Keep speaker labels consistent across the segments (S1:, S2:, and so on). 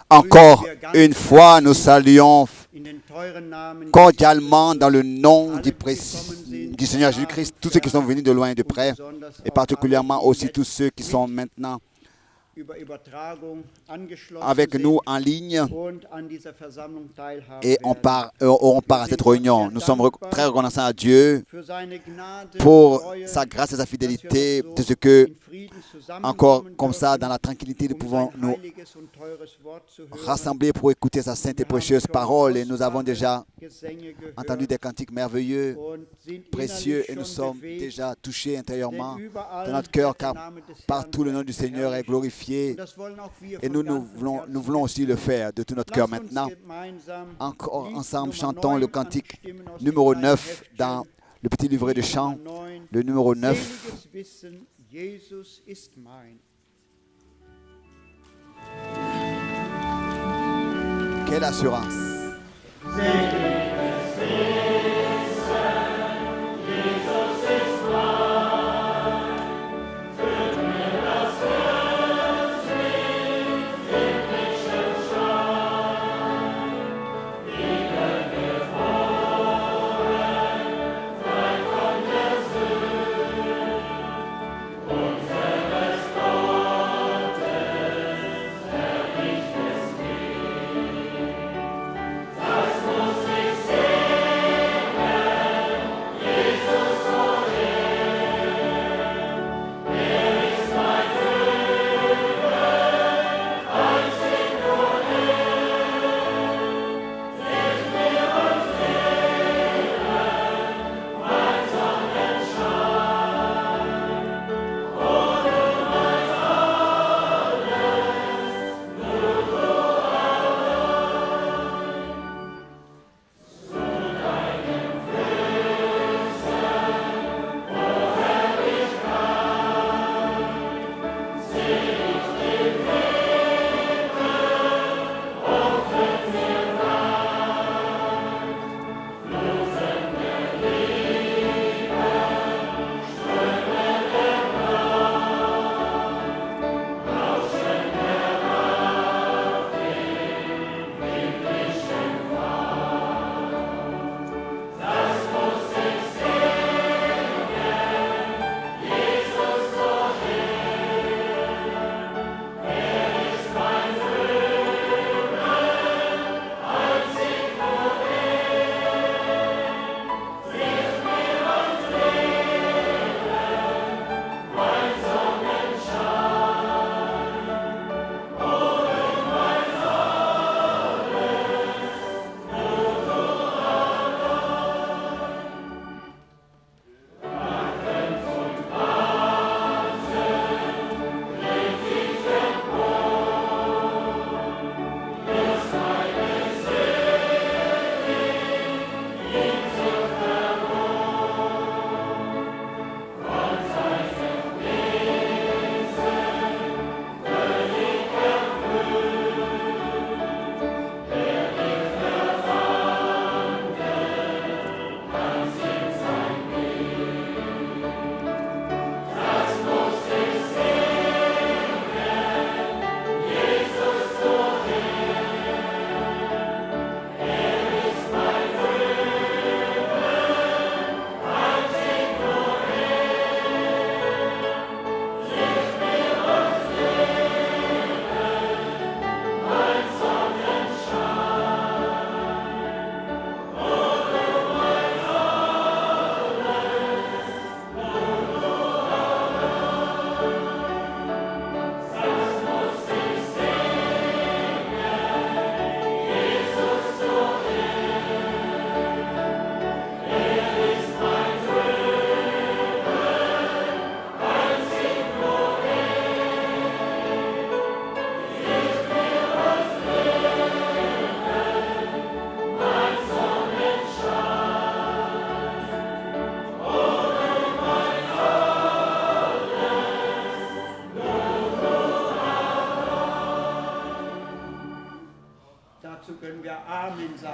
S1: Encore une fois, nous saluons cordialement dans le nom du Seigneur Jésus-Christ tous ceux qui sont venus de loin et de près, et particulièrement aussi tous ceux qui sont maintenant avec nous en ligne et on part à cette réunion. Nous sommes très reconnaissants à Dieu pour sa grâce et sa fidélité, de ce que, encore comme ça, dans la tranquillité, nous pouvons nous rassembler pour écouter sa sainte et précieuse parole. Et nous avons déjà entendu des cantiques merveilleux, précieux, et nous sommes déjà touchés intérieurement dans notre cœur, car partout le nom du Seigneur est glorifié. Et nous voulons aussi le faire de tout notre cœur maintenant. Encore ensemble, chantons le cantique numéro 9 dans le petit livret de chants, le numéro 9. Quelle assurance!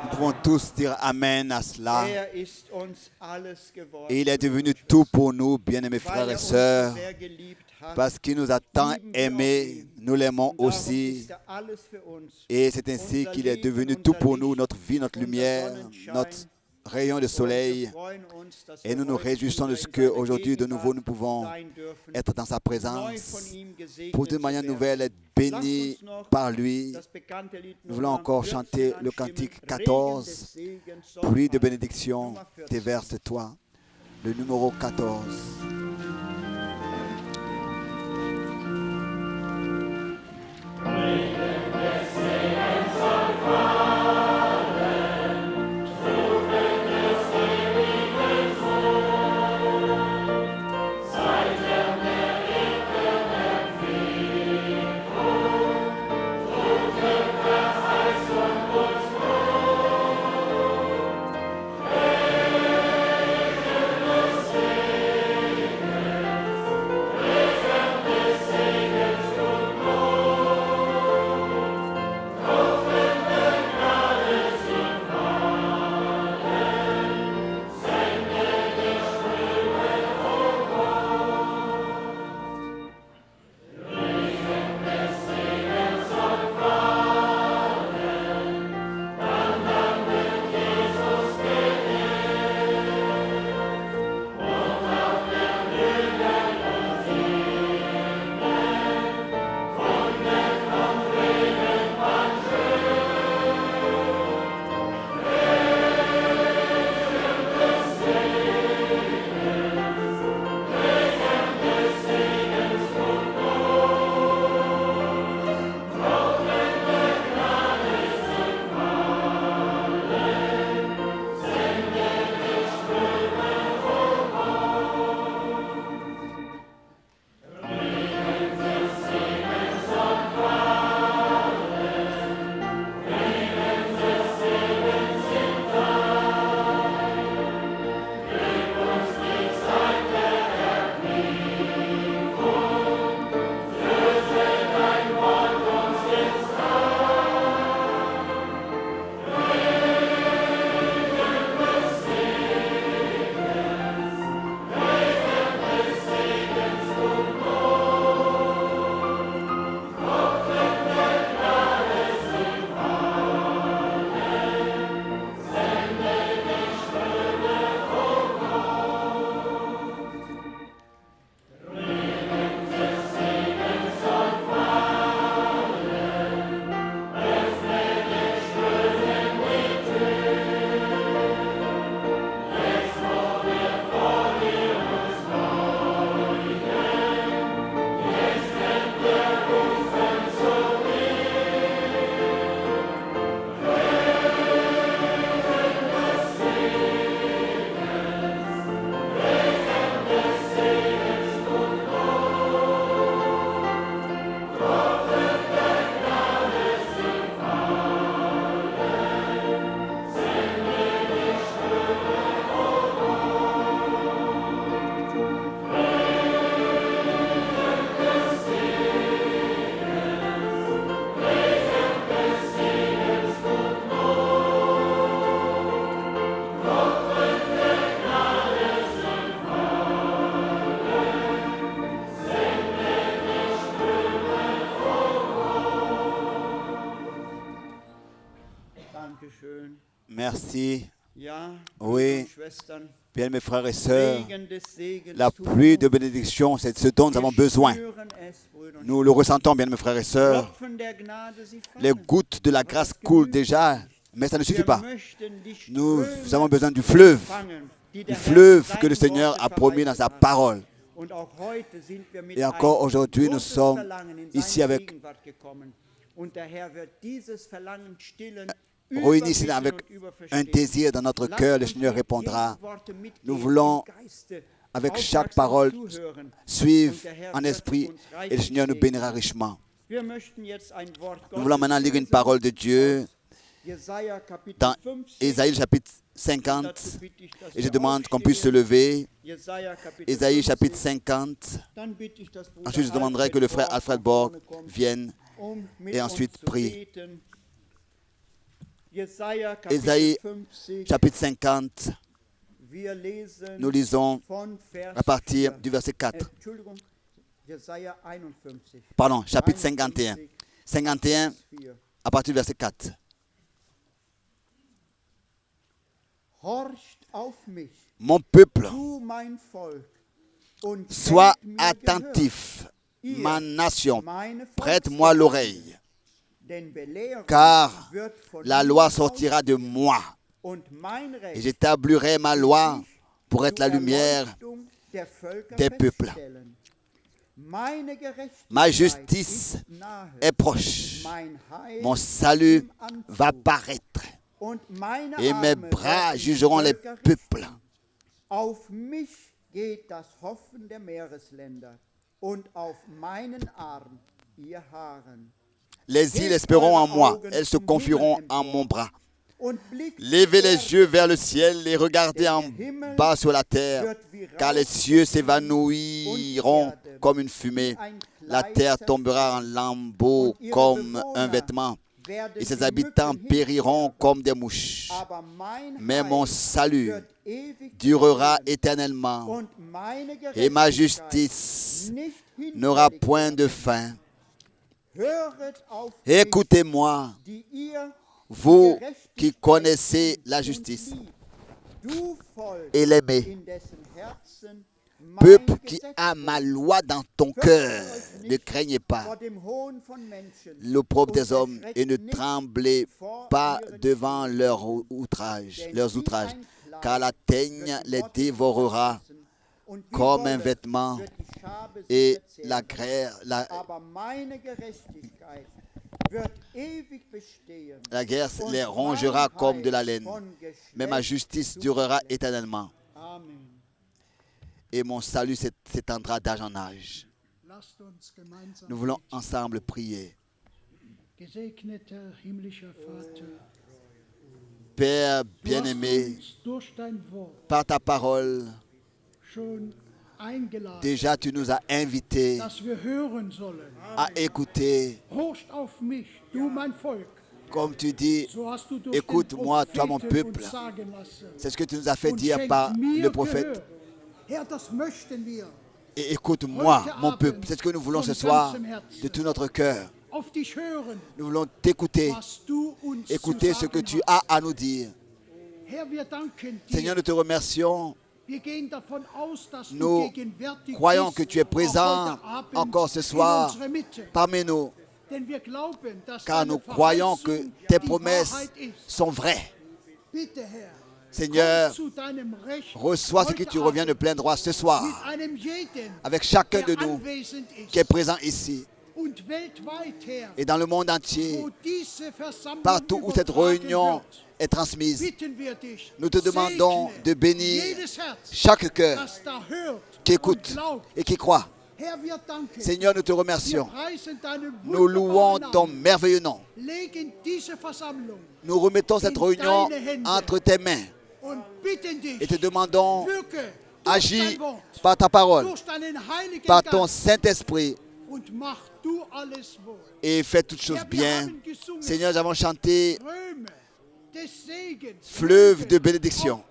S1: Nous pouvons tous dire Amen à cela. Et il est devenu tout pour nous, bien-aimés frères et sœurs, parce qu'il nous a tant aimés nous l'aimons aussi. Et c'est ainsi qu'il est devenu tout pour nous, notre vie, notre lumière, notre rayon de soleil. Et nous nous réjouissons de ce qu'aujourd'hui, de nouveau, nous pouvons être dans sa présence pour d'une manière nouvelle être bénis par lui. Nous voulons encore chanter le cantique 14, pluie de bénédiction, déverse-toi, le numéro 14. Merci. Oui, bien mes frères et sœurs, la pluie de bénédiction, c'est ce dont nous avons besoin. Nous le ressentons, bien mes frères et sœurs. Les gouttes de la grâce coulent déjà, mais ça ne suffit pas. Nous avons besoin du fleuve que le Seigneur a promis dans sa parole. Et encore aujourd'hui, nous sommes ici avec réunis ici avec un désir dans notre cœur. Le Seigneur répondra. Nous voulons, avec chaque parole, suivre en esprit et le Seigneur nous bénira richement. Nous voulons maintenant lire une parole de Dieu dans Ésaïe chapitre 50. Et je demande qu'on puisse se lever. Ésaïe chapitre 50. Ensuite, je demanderai que le frère Alfred Borg vienne et ensuite prie. Ésaïe chapitre 50, nous lisons à partir du verset 4. Pardon, chapitre 51. 51, à partir du verset 4. Mon peuple, sois attentif, ma nation, prête-moi l'oreille, car la loi sortira de moi, et j'établirai ma loi pour être la lumière des peuples. Ma justice est proche, mon salut va paraître, et mes bras jugeront les peuples.
S2: Auf mich geht das Hoffen der Meeresländer und auf meinen Arm ihr Harren.
S1: Les îles espéreront en moi, elles se confieront en mon bras. Levez les yeux vers le ciel et regardez en bas sur la terre, car les cieux s'évanouiront comme une fumée. La terre tombera en lambeaux comme un vêtement, et ses habitants périront comme des mouches. Mais mon salut durera éternellement, et ma justice n'aura point de fin. Écoutez-moi, vous qui connaissez la justice et l'aimez, peuple qui a ma loi dans ton cœur, ne craignez pas l'opprobre des hommes et ne tremblez pas devant leurs outrages, car la teigne les dévorera comme un vêtement et la guerre les rongera comme de la laine. Mais ma justice durera éternellement. Et mon salut s'étendra d'âge en âge. Nous voulons ensemble prier. Père bien-aimé, par ta parole, déjà tu nous as invités à écouter. Comme tu dis, écoute-moi, toi mon peuple. C'est ce que tu nous as fait dire par le prophète. Et écoute-moi, mon peuple. C'est ce que nous voulons ce soir de tout notre cœur. Nous voulons t'écouter. Écouter ce que tu as à nous dire. Seigneur, nous te remercions. Nous croyons que tu es présent encore ce soir parmi nous, car nous croyons que tes promesses sont vraies. Seigneur, reçois ce que tu reviens de plein droit ce soir, avec chacun de nous qui est présent ici et dans le monde entier, partout où cette réunion est transmise. Nous te demandons de bénir chaque cœur qui écoute et qui croit. Seigneur, nous te remercions. Nous louons ton merveilleux nom. Nous remettons cette réunion entre tes mains et te demandons, agis par ta parole, par ton Saint-Esprit, et fais toutes choses bien. Seigneur, nous avons chanté fleuve de bénédiction.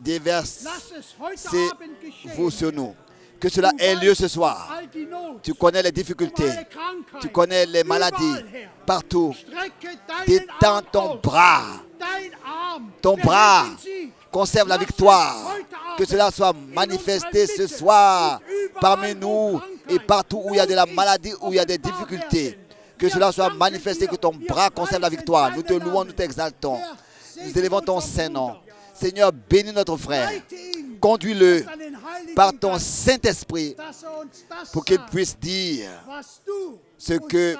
S1: Déversez-vous sur nous. Que cela ait lieu ce soir. Tu connais les difficultés. Tu connais les maladies. Partout. Détends ton bras. Ton bras conserve la victoire. Que cela soit manifesté ce soir parmi nous et partout où il y a de la maladie, où il y a des difficultés. Que cela soit manifesté, que ton bras conserve la victoire. Nous te louons, nous t'exaltons. Nous élevons ton Saint-Nom. Seigneur, bénis notre frère. Conduis-le par ton Saint-Esprit pour qu'il puisse dire ce que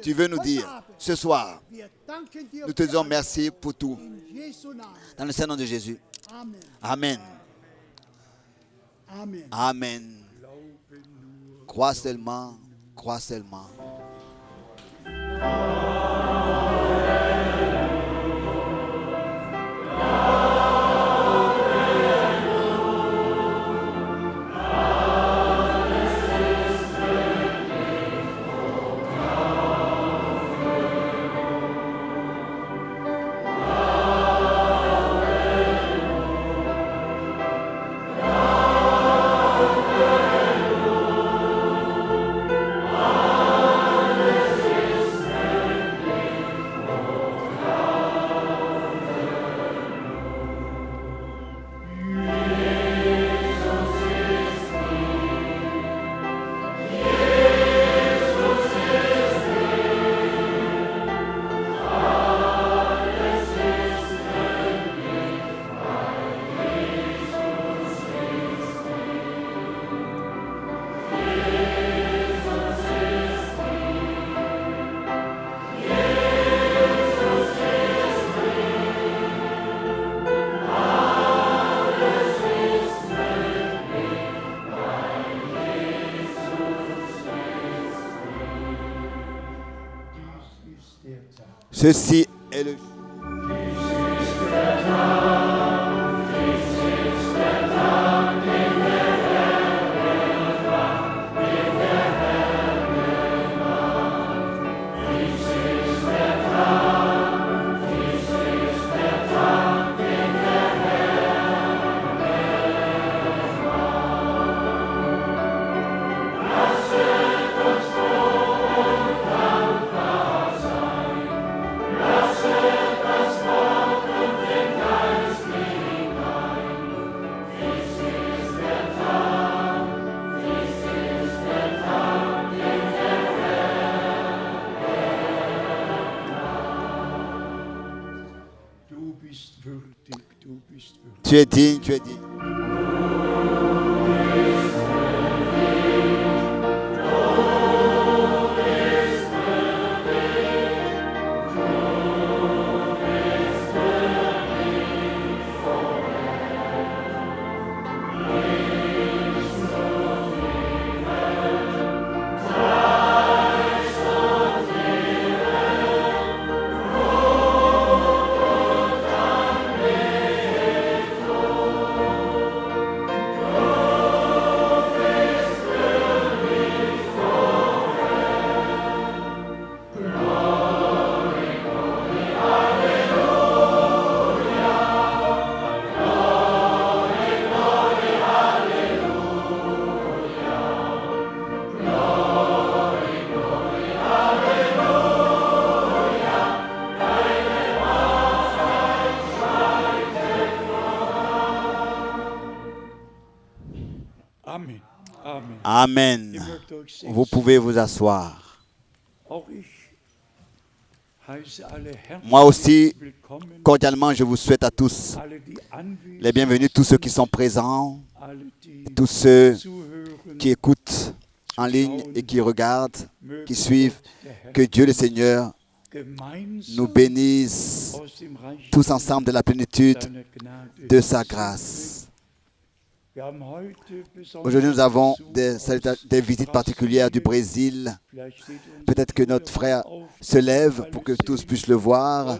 S1: tu veux nous dire ce soir. Nous te disons merci pour tout. Dans le Saint-Nom de Jésus. Amen. Amen. Crois seulement, crois seulement. Ceci est le Tu es digne, tu es digne. Amen. Vous pouvez vous asseoir. Moi aussi, cordialement, je vous souhaite à tous les bienvenus, tous ceux qui sont présents, tous ceux qui écoutent en ligne et qui regardent, qui suivent. Que Dieu le Seigneur nous bénisse tous ensemble de la plénitude de sa grâce. Aujourd'hui, nous avons des visites particulières du Brésil. Peut-être que notre frère se lève pour que tous puissent le voir.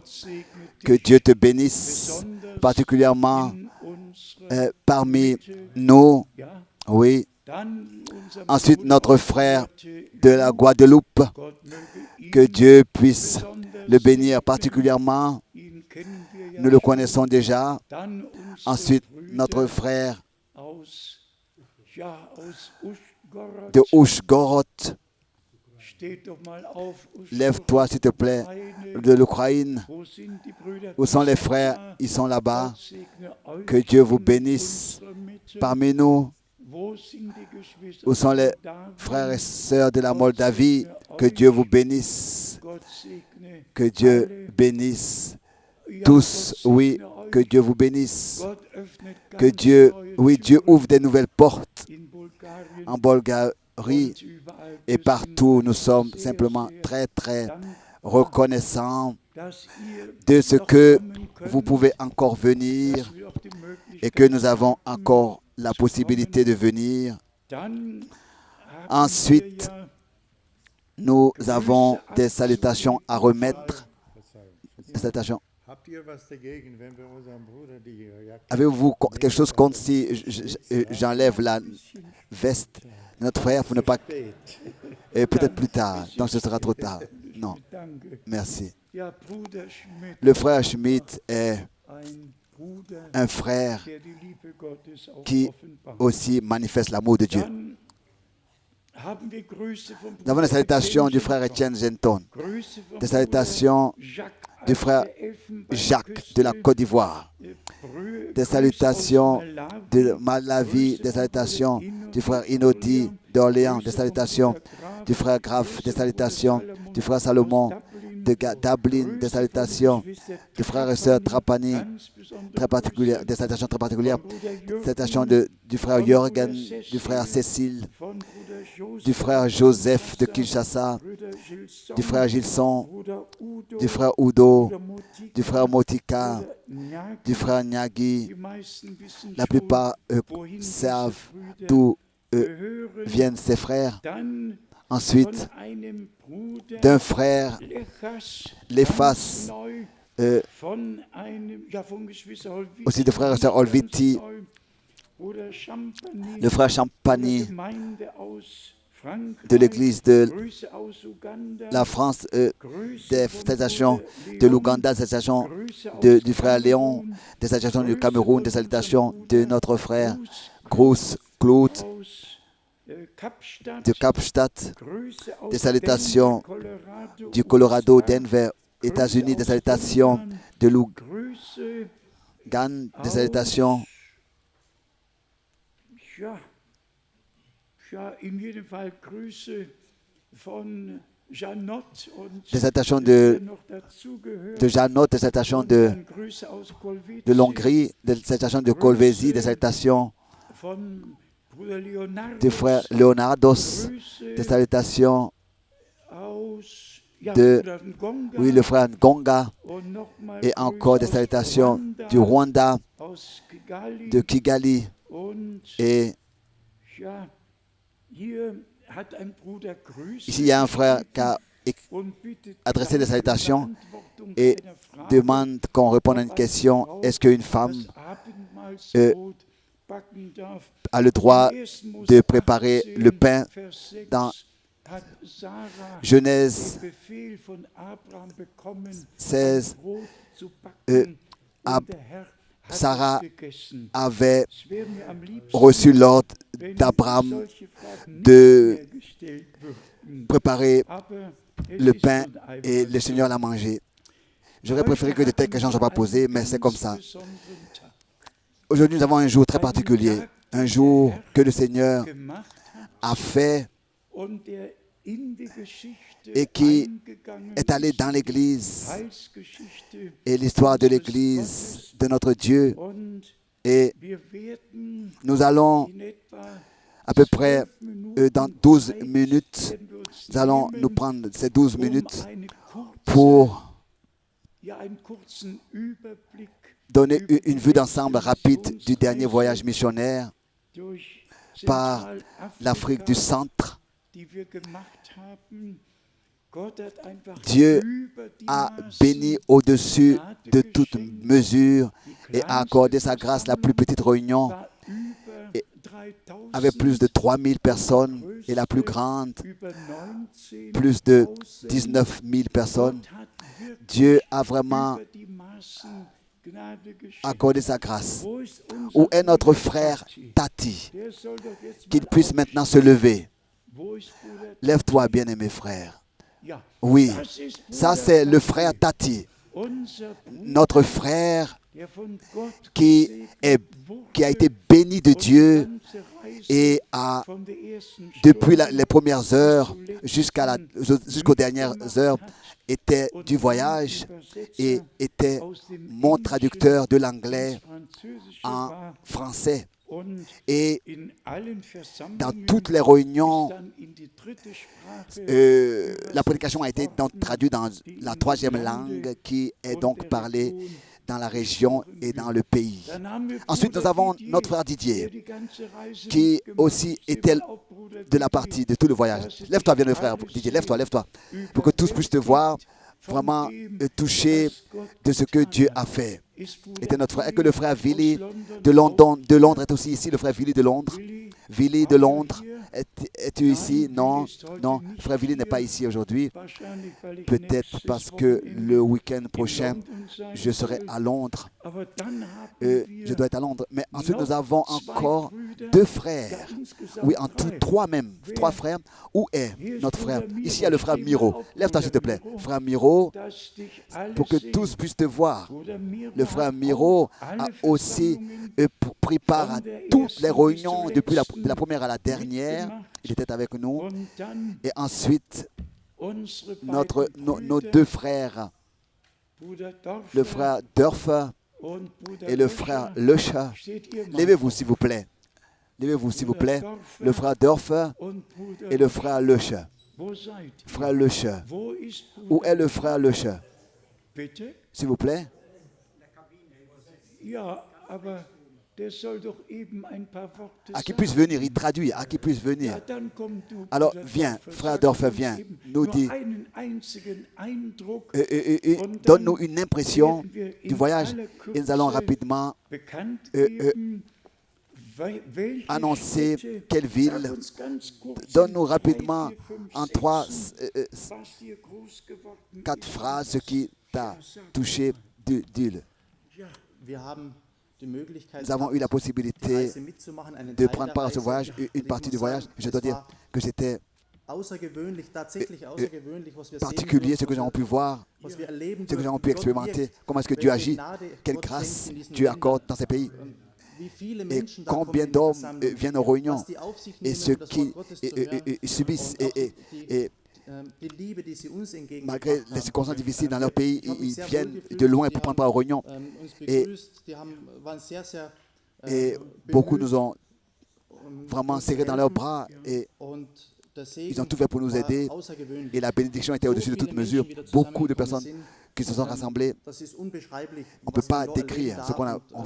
S1: Que Dieu te bénisse particulièrement parmi nous. Oui. Ensuite, notre frère de la Guadeloupe. Que Dieu puisse le bénir particulièrement. Nous le connaissons déjà. Ensuite, notre frère de Ushgorod. Lève-toi, s'il te plaît, de l'Ukraine. Où sont les frères? Ils sont là-bas. Que Dieu vous bénisse parmi nous. Où sont les frères et sœurs de la Moldavie? Que Dieu vous bénisse. Que Dieu bénisse tous. Oui, que Dieu vous bénisse. Que Dieu, oui, Dieu ouvre des nouvelles portes en Bulgarie et partout. Nous sommes simplement très, très reconnaissants de ce que vous pouvez encore venir et que nous avons encore la possibilité de venir. Ensuite, nous avons des salutations à remettre. Des salutations. Avez-vous quelque chose contre si j'enlève la veste de notre frère pour ne pas... Et peut-être plus tard, donc ce sera trop tard. Non, merci. Le frère Schmidt est un frère qui aussi manifeste l'amour de Dieu. Nous avons des salutations du frère Etienne Genton, des salutations du frère Jacques de la Côte d'Ivoire, des salutations de Malawi, des salutations du frère Inodi d'Orléans, des salutations du frère Graf, des salutations du frère Salomon de Dublin, des salutations du frère et sœur Trapani, très particulières, des salutations très particulières, des salutations du frère Jorgen, du frère Cécile, du frère Joseph de Kinshasa, du frère Gilson, du frère Udo, du frère Motika, du frère Nyagi. La plupart savent d'où viennent ces frères. Ensuite, d'un frère, Léphas, aussi de frère et sœur Olviti, le frère Champagny de l'église de la France, des salutations de l'Ouganda, des salutations du frère Léon, des salutations du Cameroun, des salutations de notre frère Gross Claude de Kapstadt, des salutations du Colorado, Denver, États-Unis, des salutations de Lougan, des salutations des salutations de Janot, des salutations de l'Hongrie, des salutations de Colvézi, des salutations du frère Leonardos, des salutations de le frère Ngonga, et encore des salutations du Rwanda, de Kigali. Et ici, il y a un frère qui a adressé des salutations et demande qu'on réponde à une question. Est-ce qu'une femme a le droit de préparer le pain? Dans Genèse 16, Sarah avait reçu l'ordre d'Abraham de préparer le pain et le Seigneur l'a mangé. J'aurais préféré que de telles questions ne soient pas posées, mais c'est comme ça. Aujourd'hui, nous avons un jour très particulier, un jour que le Seigneur a fait et qui est allé dans l'Église et l'histoire de l'Église de notre Dieu. Et nous allons à peu près dans 12 minutes, nous allons nous prendre ces 12 minutes pour donner une vue d'ensemble rapide du dernier voyage missionnaire par l'Afrique du Centre. Dieu a béni au-dessus de toute mesure et a accordé sa grâce. La plus petite réunion avait plus de 3000 personnes et la plus grande, plus de 19 000 personnes. Dieu a vraiment accordé sa grâce. Où est notre frère Tati? Qu'il puisse maintenant se lever. Lève-toi, bien-aimé frère. Oui, ça c'est le frère Tati, notre frère qui a été béni de Dieu et depuis les premières heures jusqu'aux dernières heures, était du voyage et était mon traducteur de l'anglais en français. Et dans toutes les réunions, la prédication a été donc traduite dans la troisième langue qui est donc parlée dans la région et dans le pays. Ensuite, nous avons notre frère Didier, qui aussi était de la partie de tout le voyage. Lève-toi, bien le frère Didier, lève-toi, pour que tous puissent te voir, vraiment toucher de ce que Dieu a fait. Était notre frère, et que le frère Willy de Londres est aussi ici, le frère Willy de Londres. Willy de Londres, es-tu ici? Non, frère Willy n'est pas ici aujourd'hui. Peut-être parce que le week-end prochain, je serai à Londres. Je dois être à Londres. Mais ensuite, nous avons encore deux frères. Oui, en tout, trois frères. Où est notre frère? Ici, il y a le frère Miro. Lève-toi, s'il te plaît. Frère Miro, pour que tous puissent te voir. Le frère Miro a aussi pris part à toutes les réunions depuis de la première à la dernière. Il était avec nous. Et ensuite, nos deux frères, le frère Dörfer et le frère Löscher. Levez-vous, s'il vous plaît. Levez-vous, s'il vous plaît. Le frère Dörfer et le frère Löscher. Frère Löscher. Où est le frère Löscher? S'il vous plaît. À qui puisse venir, il traduit, à qui puisse venir. Alors viens, frère Dorfer, viens, nous dit, donne-nous une impression du voyage et nous allons rapidement annoncer quelle ville. Donne-nous rapidement en 4 phrases ce qui t'a touché d'huile. Nous avons eu la possibilité de prendre part à ce voyage, une partie du voyage. Je dois dire que c'était particulier ce que nous avons pu voir, ce que nous avons pu expérimenter, comment est-ce que Dieu agit, quelle grâce Dieu accorde dans ces pays. Et combien d'hommes viennent aux réunions et ceux qui subissent et malgré les circonstances difficiles dans leur pays, ils viennent de loin pour prendre part aux réunions. Et beaucoup nous ont vraiment serrés dans leurs bras et ils ont tout fait pour nous aider. Et la bénédiction était au-dessus de toute mesure. Beaucoup de personnes qui se sont rassemblées. On ne peut pas décrire ce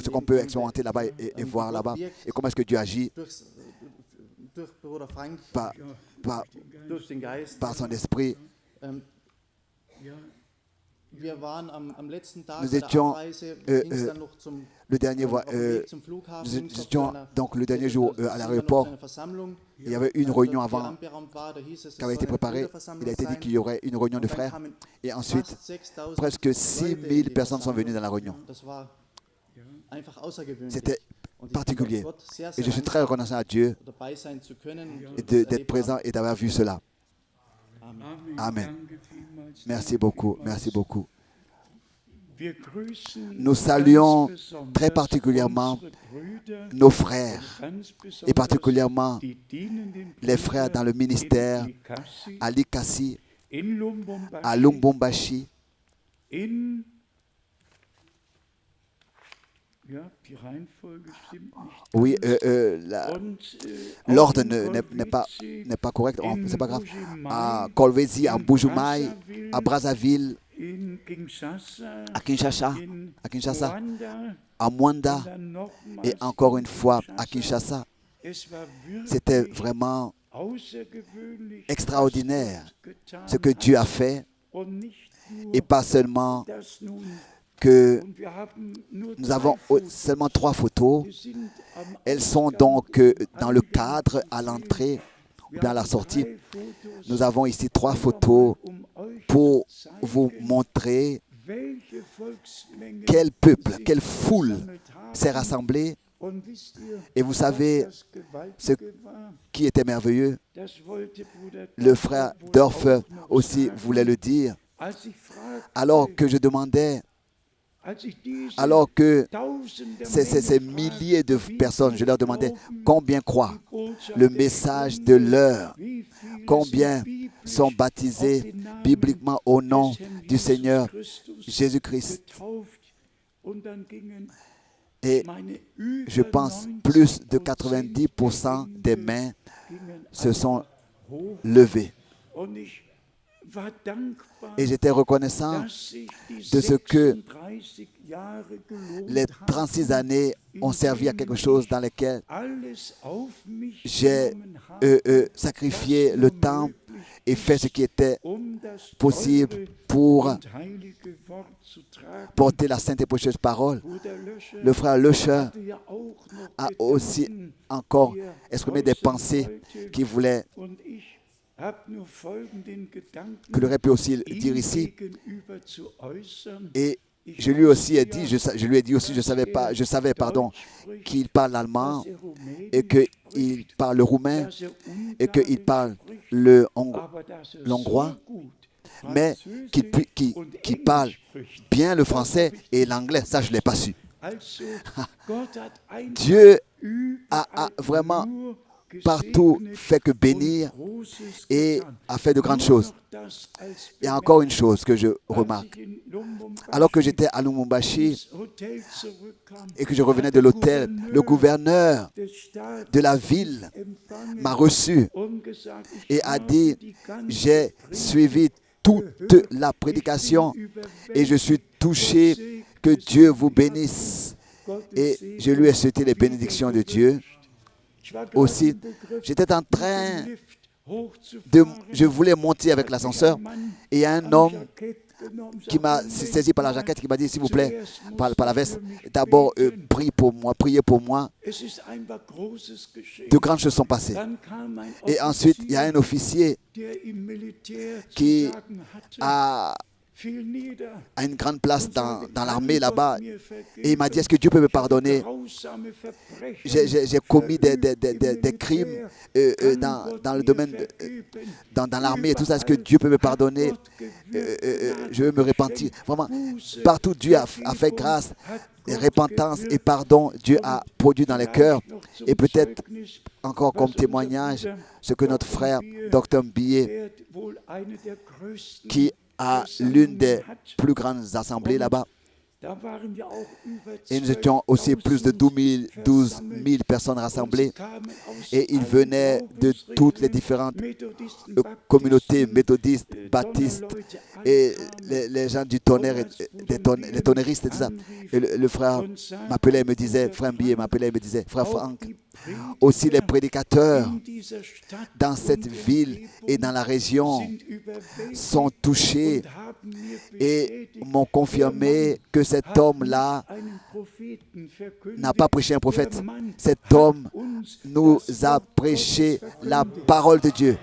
S1: qu'on peut expérimenter là-bas et voir là-bas. Et comment est-ce que Dieu agit par son esprit. Nous étions le dernier jour à l'aéroport. Il y avait une réunion avant qui avait été préparée. Il a été dit qu'il y aurait une réunion de frères. Et ensuite, presque 6000 personnes sont venues dans la réunion. C'était particulier. Et je suis très reconnaissant à Dieu d'être présent et d'avoir vu cela. Amen. Merci beaucoup. Merci beaucoup. Nous saluons très particulièrement nos frères et particulièrement les frères dans le ministère à Likasi, à Lubumbashi. Oui, l'ordre n'est pas correct, c'est pas grave. À Kolwezi, à Mbuji-Mayi, à Brazzaville, à Kinshasa, à Mwanda et encore une fois à Kinshasa. C'était vraiment extraordinaire ce que Dieu a fait et pas seulement que nous avons seulement 3 photos. Elles sont donc dans le cadre à l'entrée ou bien à la sortie. Nous avons ici 3 photos pour vous montrer quel peuple, quelle foule s'est rassemblée. Et vous savez ce qui était merveilleux. Le frère Dorfer aussi voulait le dire. Alors que je demandais, alors que ces milliers de personnes, je leur demandais combien croient le message de l'heure, combien sont baptisés bibliquement au nom du Seigneur Jésus-Christ. Et je pense plus de 90% des mains se sont levées. Et j'étais reconnaissant de ce que les 36 années ont servi à quelque chose dans lequel j'ai sacrifié le temps et fait ce qui était possible pour porter la sainte et précieuse parole. Le frère Löscher a aussi encore exprimé des pensées qu'il voulait, que l'aurait pu aussi dire ici. Et je lui ai dit aussi, je savais qu'il parle l'allemand et qu'il parle le roumain et qu'il parle le hongrois, mais qu'il parle bien le français et l'anglais. Ça, je ne l'ai pas su. Dieu a vraiment partout fait que bénir et a fait de grandes choses. Il y a encore une chose que je remarque. Alors que j'étais à Lubumbashi et que je revenais de l'hôtel, le gouverneur de la ville m'a reçu et a dit: j'ai suivi toute la prédication et je suis touché, que Dieu vous bénisse. et je lui ai souhaité les bénédictions de Dieu. Aussi, j'étais en train je voulais monter avec l'ascenseur et il y a un homme qui m'a saisi par la jaquette, qui m'a dit, s'il vous plaît, par la veste, d'abord, priez pour moi. De grandes choses sont passées. Et ensuite, il y a un officier qui a une grande place dans l'armée là-bas. Et il m'a dit, est-ce que Dieu peut me pardonner? J'ai commis des crimes dans le domaine, dans l'armée et tout ça. Est-ce que Dieu peut me pardonner? Je veux me repentir. Vraiment, partout Dieu a fait grâce, et repentance et pardon. Dieu a produit dans les cœurs. Et peut-être encore comme témoignage, ce que notre frère Dr. Mbilé, qui a l'une des plus grandes assemblées là-bas. Et nous étions aussi plus de 12 000 personnes rassemblées. Et ils venaient de toutes les différentes communautés méthodistes, baptistes, et les gens du tonnerre, les tonneristes et tout ça. Et le frère m'appelait et me disait, frère Mbilé m'appelait et me disait, frère Franck, aussi les prédicateurs dans cette ville et dans la région sont touchés et m'ont confirmé que cet homme-là n'a pas prêché un prophète. Cet homme nous a prêché la parole de Dieu.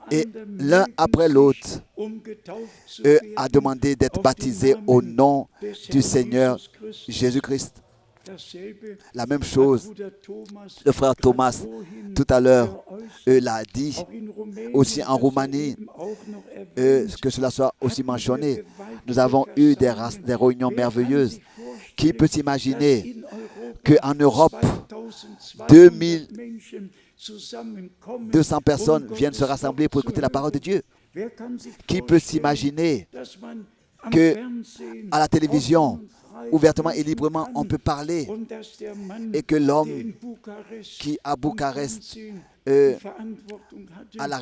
S1: Et l'un après l'autre a demandé d'être baptisé au nom du Seigneur Jésus-Christ. La même chose, le frère Thomas, tout à l'heure, l'a dit, aussi en Roumanie, que cela soit aussi mentionné. Nous avons eu des réunions merveilleuses. Qui peut s'imaginer qu'en Europe, 2200 personnes viennent se rassembler pour écouter la parole de Dieu? Qui peut s'imaginer que à la télévision, ouvertement et librement, on peut parler et que l'homme qui à Bucarest avait la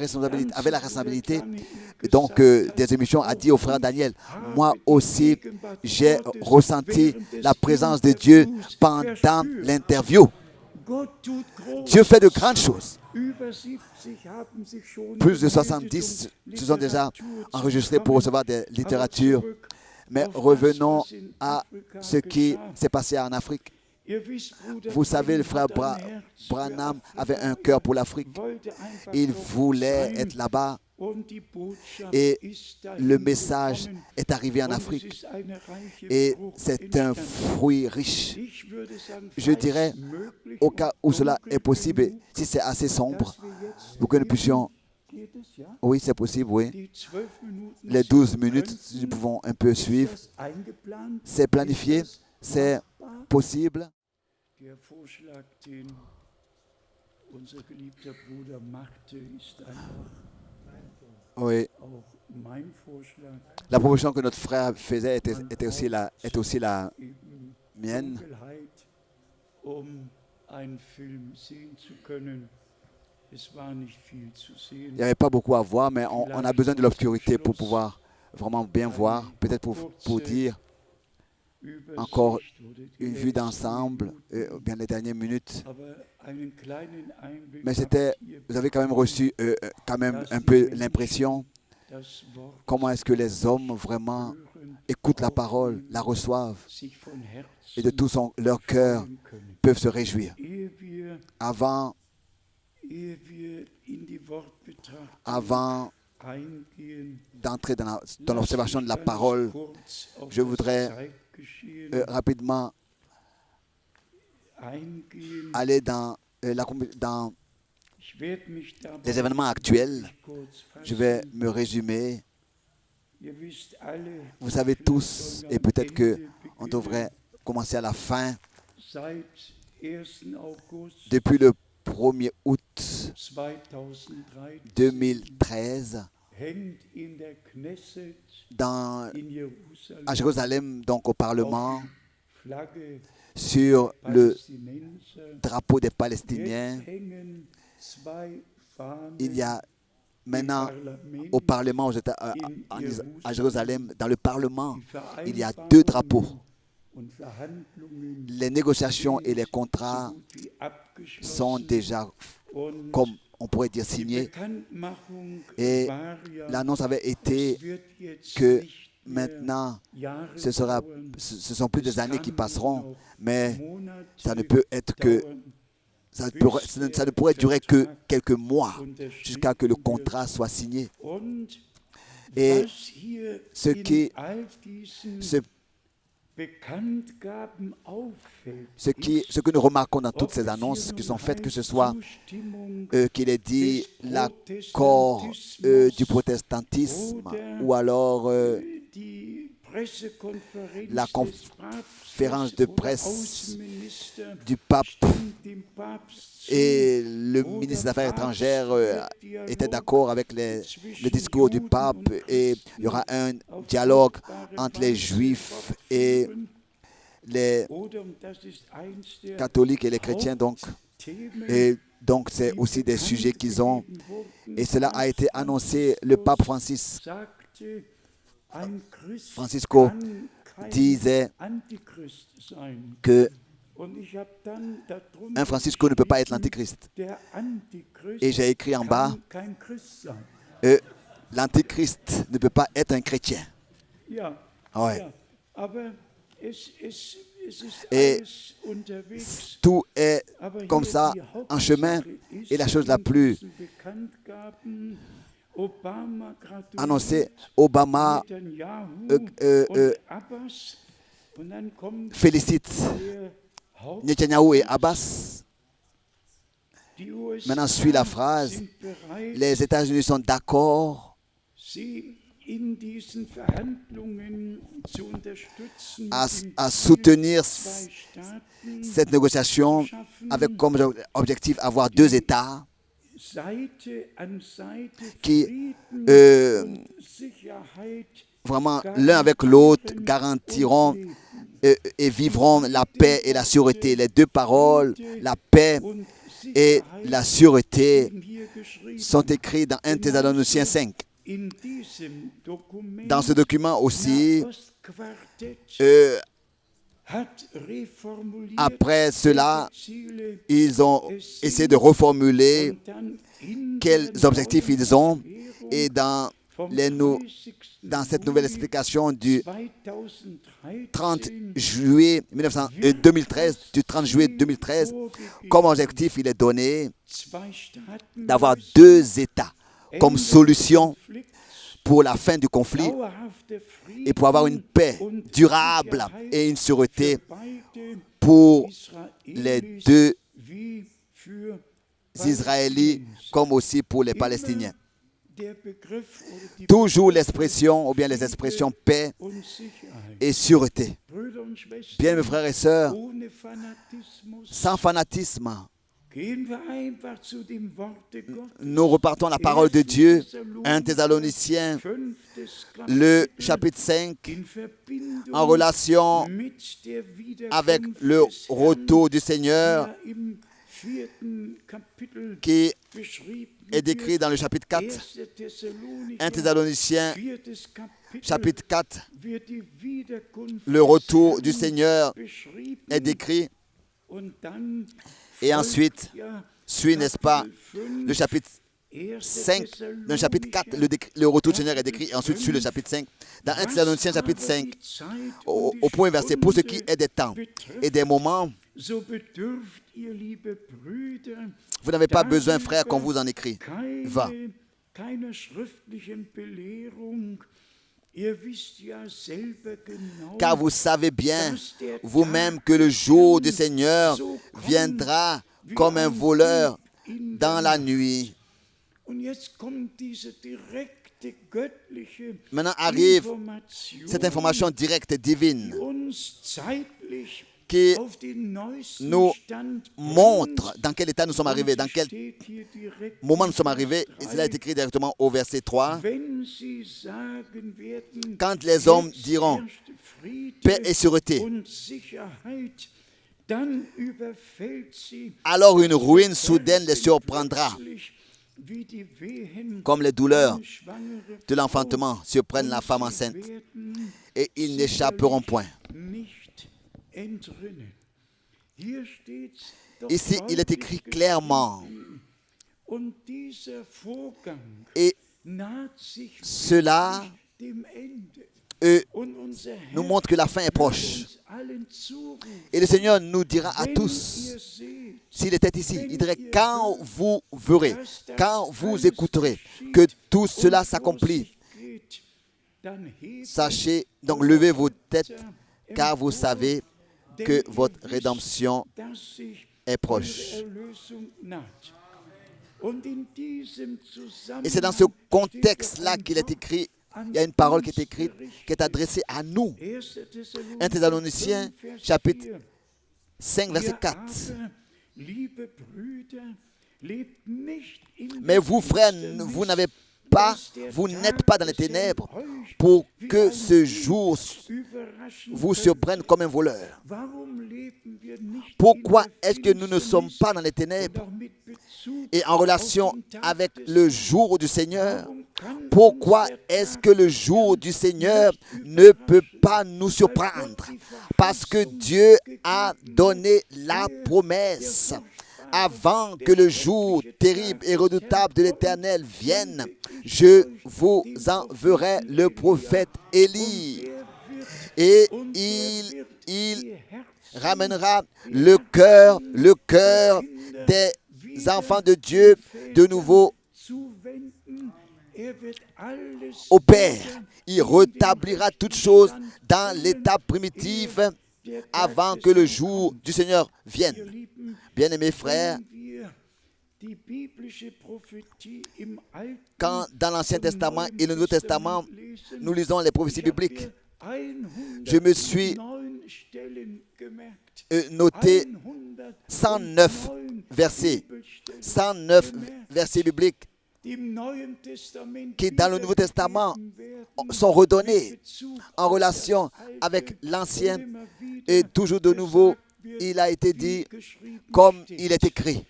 S1: responsabilité donc des émissions a dit au frère Daniel, moi aussi j'ai ressenti la présence de Dieu pendant l'interview. Dieu fait de grandes choses. Plus de 70 se sont déjà enregistrés pour recevoir des littératures. Mais revenons à ce qui s'est passé en Afrique. Vous savez, le frère Branham avait un cœur pour l'Afrique. Il voulait être là-bas et le message est arrivé en Afrique. Et c'est un fruit riche. Je dirais, au cas où cela est possible, si c'est assez sombre, pour que nous puissions... Oui, c'est possible, oui. Les 12 minutes, si nous pouvons un peu suivre. C'est planifié, c'est possible. Oui. La proposition que notre frère faisait était aussi la mienne. Il n'y avait pas beaucoup à voir, mais on a besoin de l'obscurité pour pouvoir vraiment bien voir. Peut-être pour dire encore une vue d'ensemble, bien les dernières minutes. Mais vous avez quand même reçu quand même un peu l'impression comment est-ce que les hommes vraiment écoutent la parole, la reçoivent et de tout leur cœur peuvent se réjouir. Avant d'entrer dans l'observation de la parole, je voudrais rapidement aller dans les événements actuels. Je vais me résumer. Vous savez tous, et peut-être qu'on devrait commencer à la fin, depuis le 1er août 2013, à Jérusalem, donc au Parlement, sur le drapeau des Palestiniens, il y a maintenant au Parlement à Jérusalem, dans le Parlement, il y a 2 drapeaux. les négociations et les contrats sont déjà, comme on pourrait dire, signés. Et l'annonce avait été que maintenant, ce sont plus des années qui passeront, mais ça ne peut être que ça ne pourrait durer que quelques mois jusqu'à ce que le contrat soit signé. Et ce que nous remarquons dans toutes ces annonces qui sont faites, que ce soit qu'il ait dit l'accord du protestantisme ou alors la conférence de presse du pape et le ministre des Affaires étrangères était d'accord avec le discours du pape et il y aura un dialogue entre les juifs et les catholiques et les chrétiens. Et donc c'est aussi des sujets qu'ils ont et cela a été annoncé. Le pape Francisco disait que un Francisco ne peut pas être l'antichrist. Et j'ai écrit en bas, l'antichrist ne peut pas être un chrétien. Ouais. Et tout est comme ça en chemin. Et la chose la plus annoncée, Obama félicite Netanyahou et Abbas. Maintenant suit la phrase, les États-Unis sont d'accord à soutenir cette négociation avec comme objectif avoir deux États qui vraiment l'un avec l'autre garantiront et vivront la paix et la sûreté. Les deux paroles, la paix et la sûreté, sont écrites dans 1 Thessaloniciens 5. Dans ce document aussi, après cela, ils ont essayé de reformuler quels objectifs ils ont et dans cette nouvelle explication du 30 juillet 2013, comme objectif, il est donné d'avoir deux États comme solution pour la fin du conflit et pour avoir une paix durable et une sûreté pour les deux Israélites comme aussi pour les Palestiniens. Toujours l'expression ou bien les expressions paix et sûreté. Bien mes frères et sœurs, sans fanatisme, nous repartons à la parole de Dieu, 1 Thessaloniciens, le chapitre 5, en relation avec le retour du Seigneur, qui est décrit dans le chapitre 4. 1 Thessaloniciens, chapitre 4, le retour du Seigneur est décrit. Et ensuite, suit, n'est-ce pas, le chapitre 5, dans le chapitre 4, le retour du Seigneur est décrit, et ensuite suit le chapitre 5. Dans 1 Thessaloniciens, chapitre 5, au point verset, pour ce qui est des temps et des moments, vous n'avez pas besoin, frère, qu'on vous en écrit. Va. Car vous savez bien vous-même que le jour du Seigneur viendra comme un voleur dans la nuit. Maintenant arrive cette information directe divine qui nous montre dans quel état nous sommes arrivés, dans quel moment nous sommes arrivés. Et cela est écrit directement au verset 3. Quand les hommes diront paix et sûreté, alors une ruine soudaine les surprendra, comme les douleurs de l'enfantement surprennent la femme enceinte, et ils n'échapperont point. Ici, il est écrit clairement. Et cela nous montre que la fin est proche. Et le Seigneur nous dira à tous, s'il était ici, il dirait, quand vous verrez, quand vous écouterez que tout cela s'accomplit, sachez, donc levez vos têtes, car vous savez que votre rédemption est proche. Et c'est dans ce contexte-là qu'il est écrit, il y a une parole qui est écrite, qui est adressée à nous. 1 Thessaloniciens, chapitre 5, verset 4. Mais vous, frères, vous n'êtes pas dans les ténèbres pour que ce jour vous surprenne comme un voleur. Pourquoi est-ce que nous ne sommes pas dans les ténèbres et en relation avec le jour du Seigneur? Pourquoi est-ce que le jour du Seigneur ne peut pas nous surprendre? Parce que Dieu a donné la promesse. Avant que le jour terrible et redoutable de l'Éternel vienne, je vous enverrai le prophète Élie. Et il ramènera le cœur des enfants de Dieu de nouveau au Père. Il rétablira toutes choses dans l'état primitif avant que le jour du Seigneur vienne. Bien-aimés frères, quand dans l'Ancien Testament et le Nouveau Testament, nous lisons les prophéties bibliques, je me suis noté 109 versets bibliques qui, dans le Nouveau Testament, sont redonnés en relation avec l'Ancien. Et toujours de nouveau, il a été dit comme il est écrit.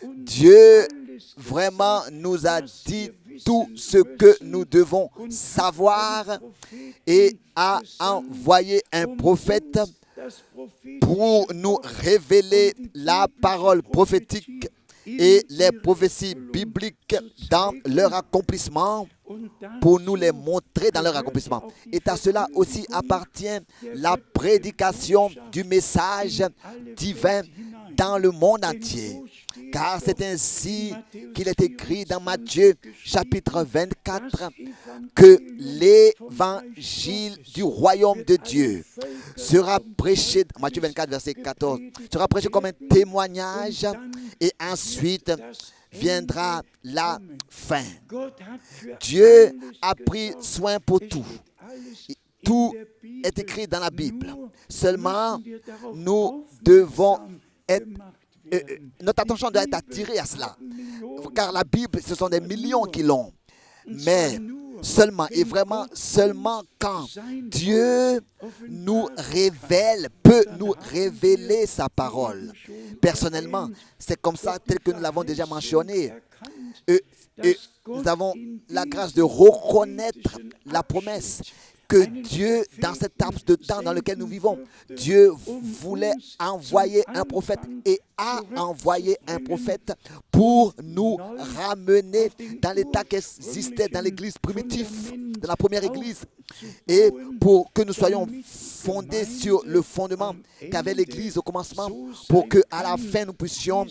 S1: Dieu vraiment nous a dit tout ce que nous devons savoir et a envoyé un prophète pour nous révéler la parole prophétique et les prophéties bibliques dans leur accomplissement, pour nous les montrer dans leur accomplissement. Et à cela aussi appartient la prédication du message divin dans le monde entier. Car c'est ainsi qu'il est écrit dans Matthieu chapitre 24 que l'évangile du royaume de Dieu sera prêché, Matthieu 24 verset 14, sera prêché comme un témoignage et ensuite viendra la fin. Dieu a pris soin pour tout. Tout est écrit dans la Bible. Seulement, nous devons être notre attention doit être attirée à cela. Car la Bible, ce sont des millions qui l'ont. Mais seulement, et vraiment seulement quand Dieu nous révèle, peut nous révéler sa parole. Personnellement, c'est comme ça, tel que nous l'avons déjà mentionné. Et nous avons la grâce de reconnaître la promesse que Dieu, dans cet laps de temps dans lequel nous vivons, Dieu voulait envoyer un prophète et a envoyé un prophète pour nous ramener dans l'état qui existait dans l'église primitive, dans la première église, et pour que nous soyons fondés sur le fondement qu'avait l'église au commencement, pour qu'à la fin nous puissions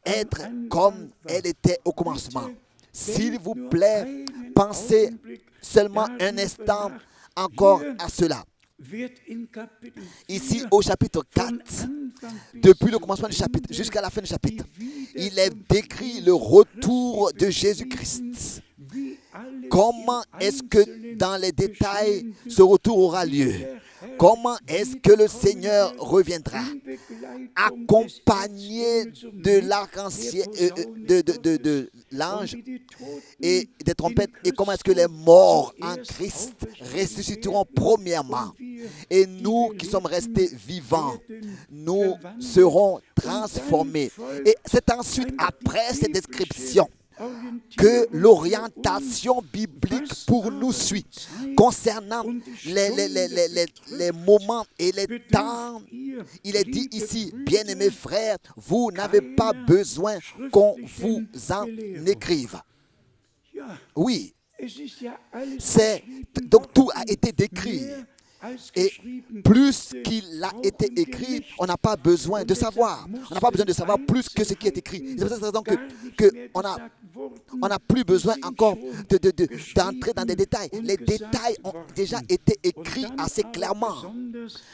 S1: être comme elle était au commencement. S'il vous plaît, pensez seulement un instant encore à cela. Ici au chapitre 4, depuis le commencement du chapitre jusqu'à la fin du chapitre, il est décrit le retour de Jésus-Christ. Comment est-ce que dans les détails ce retour aura lieu? Comment est-ce que le Seigneur reviendra accompagné de l'arc-en-ciel, de l'ange et des trompettes? Et comment est-ce que les morts en Christ ressusciteront premièrement? Et nous qui sommes restés vivants, nous serons transformés. Et c'est ensuite, après cette description, que l'orientation biblique pour nous suit concernant les moments et les temps. Il est dit ici, bien-aimés frères, vous n'avez pas besoin qu'on vous en écrive. Oui, donc tout a été décrit. Et plus qu'il a été écrit, on n'a pas besoin de savoir. On n'a pas besoin de savoir plus que ce qui est écrit. C'est pour cette raison qu'on n'a plus besoin encore d'entrer dans des détails. Les détails ont déjà été écrits assez clairement.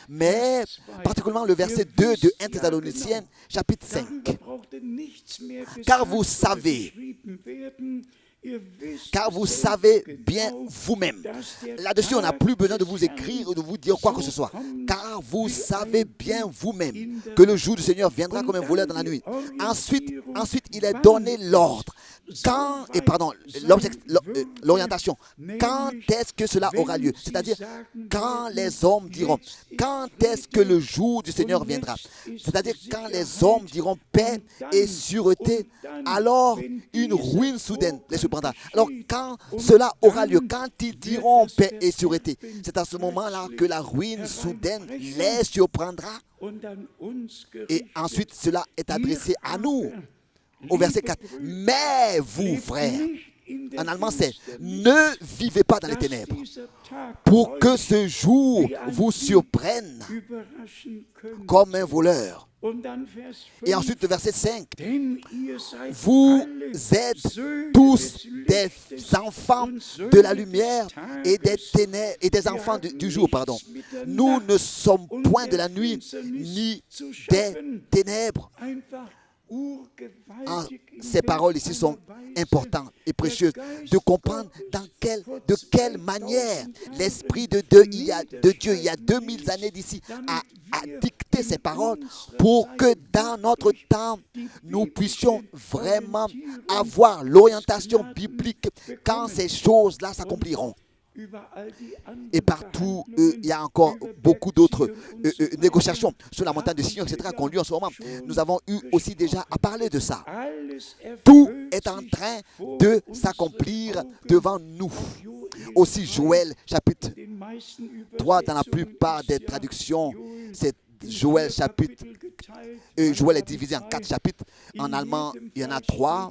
S1: Mais particulièrement le verset 2 de 1 Thessaloniciens, chapitre 5. Car vous savez bien vous-même. Là-dessus, on n'a plus besoin de vous écrire ou de vous dire quoi que ce soit. Car vous savez bien vous-même que le jour du Seigneur viendra comme un voleur dans la nuit. Ensuite, il est donné l'ordre. L'orientation. Quand est-ce que cela aura lieu? C'est-à-dire, quand les hommes diront, quand est-ce que le jour du Seigneur viendra? C'est-à-dire, quand les hommes diront paix et sûreté, alors une ruine soudaine les surprendra. Alors, quand cela aura lieu, quand ils diront paix et sûreté, c'est à ce moment-là que la ruine soudaine les surprendra. Et ensuite, cela est adressé à nous. Au verset 4. Mais vous, frères, en allemand c'est « Ne vivez pas dans les ténèbres pour que ce jour vous surprenne comme un voleur. » Et ensuite le verset 5. Vous êtes tous des enfants de la lumière et des ténèbres et des enfants du jour, pardon. Nous ne sommes point de la nuit ni des ténèbres. Ces paroles ici sont importantes et précieuses de comprendre de quelle manière l'Esprit de Dieu il y a 2000 années d'ici a dicté ces paroles pour que dans notre temps nous puissions vraiment avoir l'orientation biblique quand ces choses-là s'accompliront. Et partout, il y a encore beaucoup d'autres négociations sur la montagne de Sion, etc., qu'on lit en ce moment. Nous avons eu aussi déjà à parler de ça. Tout est en train de s'accomplir devant nous. Aussi Joël, chapitre 3, dans la plupart des traductions, c'est Joël chapitre. Joël est divisé en 4 chapitres. En allemand, il y en a 3.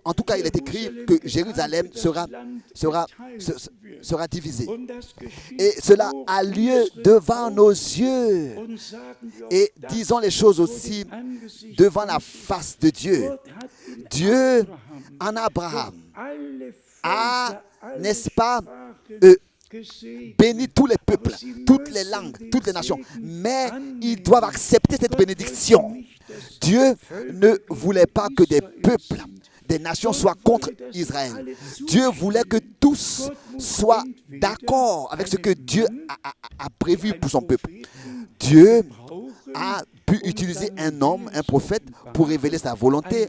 S1: En tout cas, il est écrit que Jérusalem sera divisé. Et cela a lieu devant nos yeux. Et disons les choses aussi devant la face de Dieu. Dieu en Abraham a, n'est-ce pas, béni tous les peuples, toutes les langues, toutes les nations. Mais ils doivent accepter cette bénédiction. Dieu ne voulait pas que des peuples, des nations soient contre Israël. Dieu voulait que tous soient d'accord avec ce que Dieu a prévu pour son peuple. Dieu a pu utiliser un homme, un prophète, pour révéler sa volonté,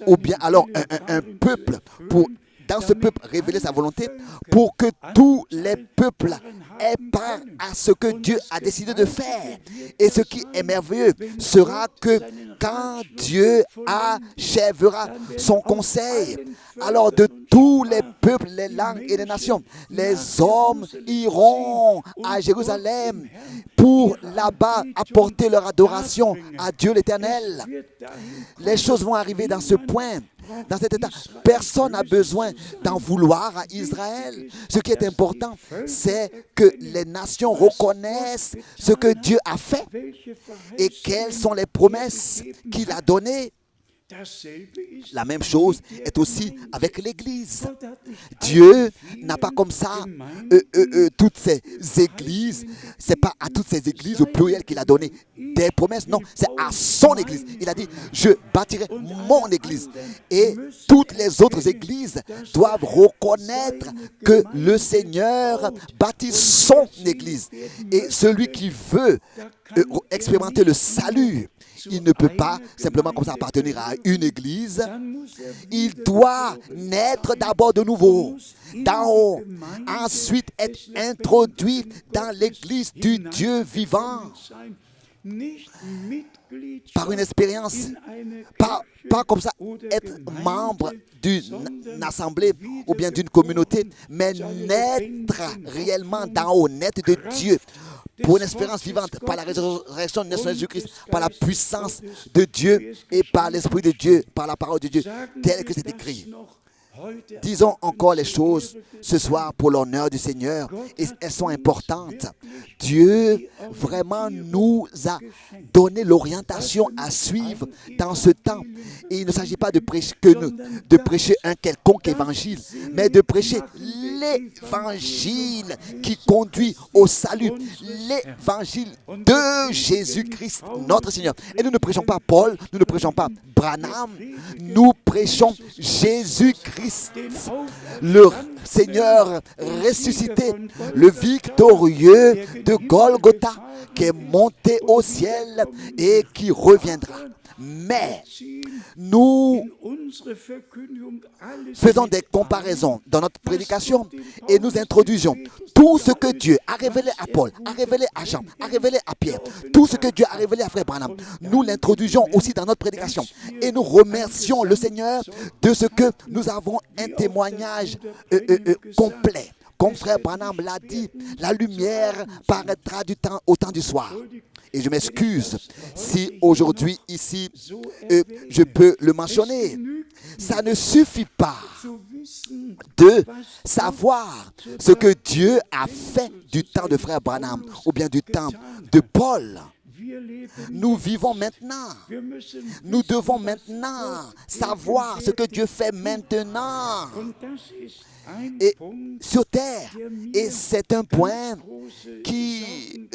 S1: ou bien alors un peuple pour dans ce peuple révéler sa volonté pour que tous les peuples aient part à ce que Dieu a décidé de faire. Et ce qui est merveilleux sera que quand Dieu achèvera son conseil, alors de tous les peuples, les langues et les nations, les hommes iront à Jérusalem pour là-bas apporter leur adoration à Dieu l'Éternel. Les choses vont arriver dans ce point. Dans cet état, personne n'a besoin d'en vouloir à Israël. Ce qui est important, c'est que les nations reconnaissent ce que Dieu a fait et quelles sont les promesses qu'il a données. La même chose est aussi avec l'Église. Dieu n'a pas comme ça toutes ces églises. Ce n'est pas à toutes ces églises au pluriel qu'il a donné des promesses. Non, c'est à son Église. Il a dit, je bâtirai mon Église. Et toutes les autres églises doivent reconnaître que le Seigneur bâtit son Église. Et celui qui veut expérimenter le salut, il ne peut pas simplement comme ça appartenir à une église. Il doit naître d'abord de nouveau, d'en haut. Ensuite être introduit dans l'église du Dieu vivant. par une expérience, pas comme ça être membre d'une assemblée ou bien d'une communauté, mais naître réellement d'en haut, naître de Dieu, pour une espérance vivante, par la résurrection de notre Jésus-Christ, par la puissance de Dieu et par l'Esprit de Dieu, par la parole de Dieu, tel que c'est écrit. Disons encore les choses ce soir pour l'honneur du Seigneur, et elles sont importantes. Dieu vraiment nous a donné l'orientation à suivre dans ce temps. Et il ne s'agit pas de prêcher un quelconque évangile, mais de prêcher l'évangile qui conduit au salut, l'évangile de Jésus-Christ, notre Seigneur. Et nous ne prêchons pas Paul, nous ne prêchons pas Branham, nous prêchons Jésus-Christ, le Seigneur ressuscité, le victorieux de Golgotha, qui est monté au ciel et qui reviendra. Mais nous faisons des comparaisons dans notre prédication et nous introduisons tout ce que Dieu a révélé à Paul, a révélé à Jean, a révélé à Pierre, tout ce que Dieu a révélé à Frère Branham. Nous l'introduisons aussi dans notre prédication et nous remercions le Seigneur de ce que nous avons un témoignage complet. Comme Frère Branham l'a dit, la lumière paraîtra au temps du soir. Et je m'excuse si aujourd'hui, ici, je peux le mentionner. Ça ne suffit pas de savoir ce que Dieu a fait du temps de Frère Branham ou bien du temps de Paul. Nous vivons maintenant. Nous devons maintenant savoir ce que Dieu fait maintenant et sur terre. Et c'est un point qui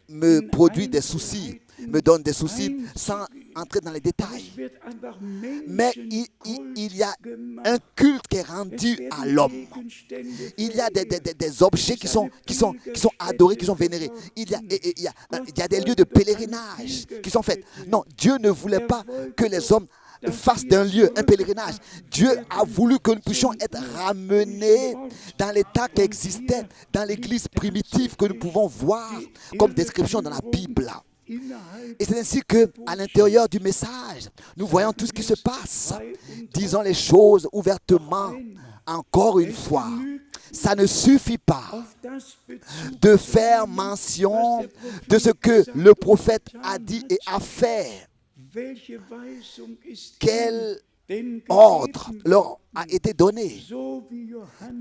S1: me produit des soucis, me donne des soucis sans entrer dans les détails. Mais il y a un culte qui est rendu à l'homme. Il y a des objets qui sont adorés, qui sont vénérés. Il y a des lieux de pèlerinage qui sont faits. Non, Dieu ne voulait pas que les hommes fassent d'un lieu un pèlerinage. Dieu a voulu que nous puissions être ramenés dans l'état qui existait dans l'église primitive que nous pouvons voir comme description dans la Bible. Et c'est ainsi qu'à l'intérieur du message, nous voyons tout ce qui se passe. Disons les choses ouvertement, encore une fois. Ça ne suffit pas de faire mention de ce que le prophète a dit et a fait. Quel ordre leur a été donné,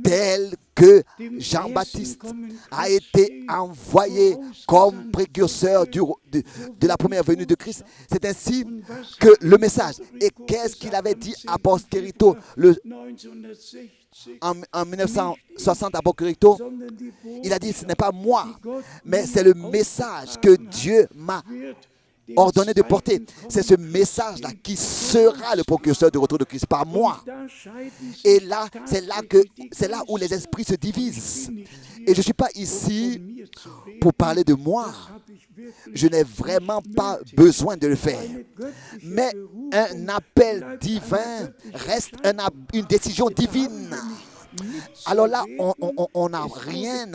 S1: tel que Jean-Baptiste a été envoyé comme précurseur de la première venue de Christ. C'est ainsi que le message, et qu'est-ce qu'il avait dit à Poskerito en 1960 à Poskerito? Il a dit, ce n'est pas moi, mais c'est le message que Dieu m'a ordonné de porter. C'est ce message-là qui sera le précurseur du retour de Christ par moi. Et là, c'est là où les esprits se divisent. Et je ne suis pas ici pour parler de moi. Je n'ai vraiment pas besoin de le faire. Mais un appel divin reste une décision divine. Alors là, on n'a rien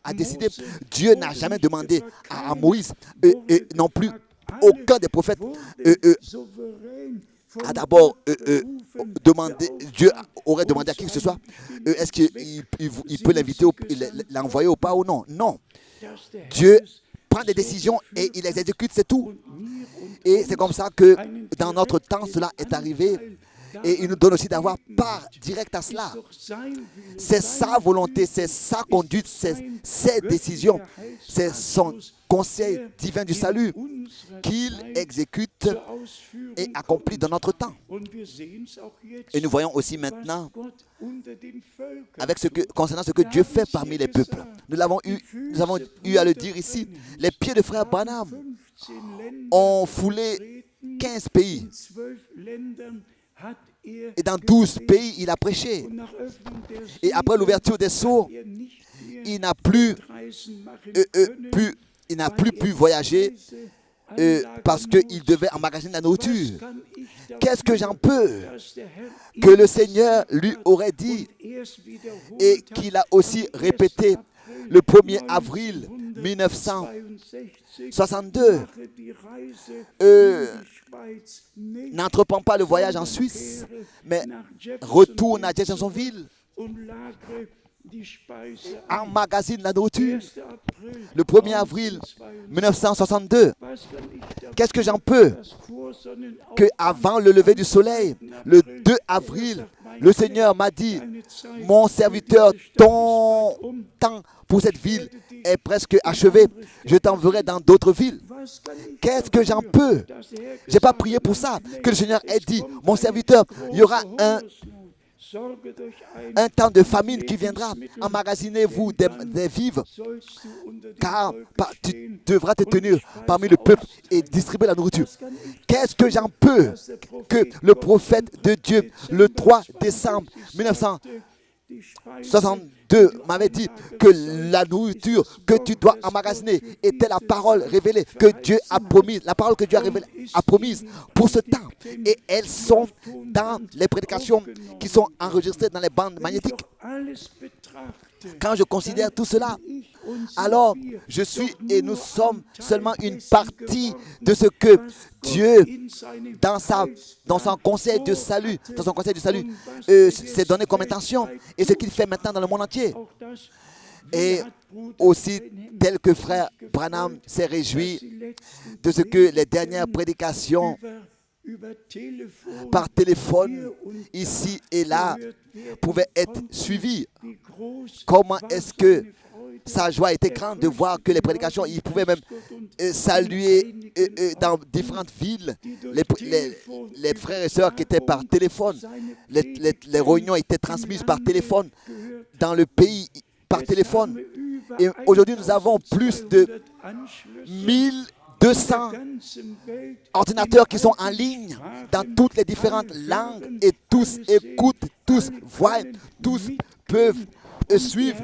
S1: à décider. Dieu n'a jamais demandé à Moïse, non plus aucun des prophètes, a d'abord demandé, Dieu aurait demandé à qui que ce soit, est-ce qu'il peut l'inviter, l'envoyer ou pas ou non. Non. Dieu prend des décisions et il les exécute, c'est tout. Et c'est comme ça que dans notre temps, cela est arrivé. Et il nous donne aussi d'avoir part directe à cela. C'est sa volonté, c'est sa conduite, c'est ses décisions, c'est son conseil divin du salut qu'il exécute et accomplit dans notre temps. Et nous voyons aussi maintenant, concernant ce que Dieu fait parmi les peuples. Nous avons eu à le dire ici. Les pieds de Frère Branham ont foulé 15 pays. Et dans 12 pays, il a prêché. Et après l'ouverture des sceaux, il n'a plus pu voyager parce qu'il devait emmagasiner la nourriture. Qu'est-ce que j'en peux que le Seigneur lui aurait dit et qu'il a aussi répété le 1er avril 1962, n'entreprend pas le voyage en Suisse, mais retourne à Jeffersonville, emmagasine la nourriture. Le 1er avril 1962, qu'est-ce que j'en peux qu'avant le lever du soleil, le 2 avril, le Seigneur m'a dit, mon serviteur, ton temps pour cette ville est presque achevé. Je t'enverrai dans d'autres villes. Qu'est-ce que j'en peux? Je n'ai pas prié pour ça. Que le Seigneur ait dit, mon serviteur, il y aura un temps de famine qui viendra. Emmagasinez-vous des vivres, car tu devras te tenir parmi le peuple et distribuer la nourriture. Qu'est-ce que j'en peux que le prophète de Dieu, le 3 décembre 1962, m'avait dit que la nourriture que tu dois emmagasiner était la parole révélée que Dieu a promise, la parole que Dieu a promise pour ce temps. Et elles sont dans les prédications qui sont enregistrées dans les bandes magnétiques. Quand je considère tout cela, alors je suis et nous sommes seulement une partie de ce que Dieu, dans son conseil de salut, s'est donné comme intention et ce qu'il fait maintenant dans le monde entier. Et aussi, tel que frère Branham s'est réjoui de ce que les dernières prédications par téléphone, ici et là, pouvaient être suivies. Comment est-ce que sa joie était grande de voir que les prédications, il pouvait même saluer dans différentes villes les frères et sœurs qui étaient par téléphone. Les réunions étaient transmises par téléphone dans le pays, par téléphone. Et aujourd'hui, nous avons plus de 1200 ordinateurs qui sont en ligne dans toutes les différentes langues et tous écoutent, tous voient, tous peuvent suivre.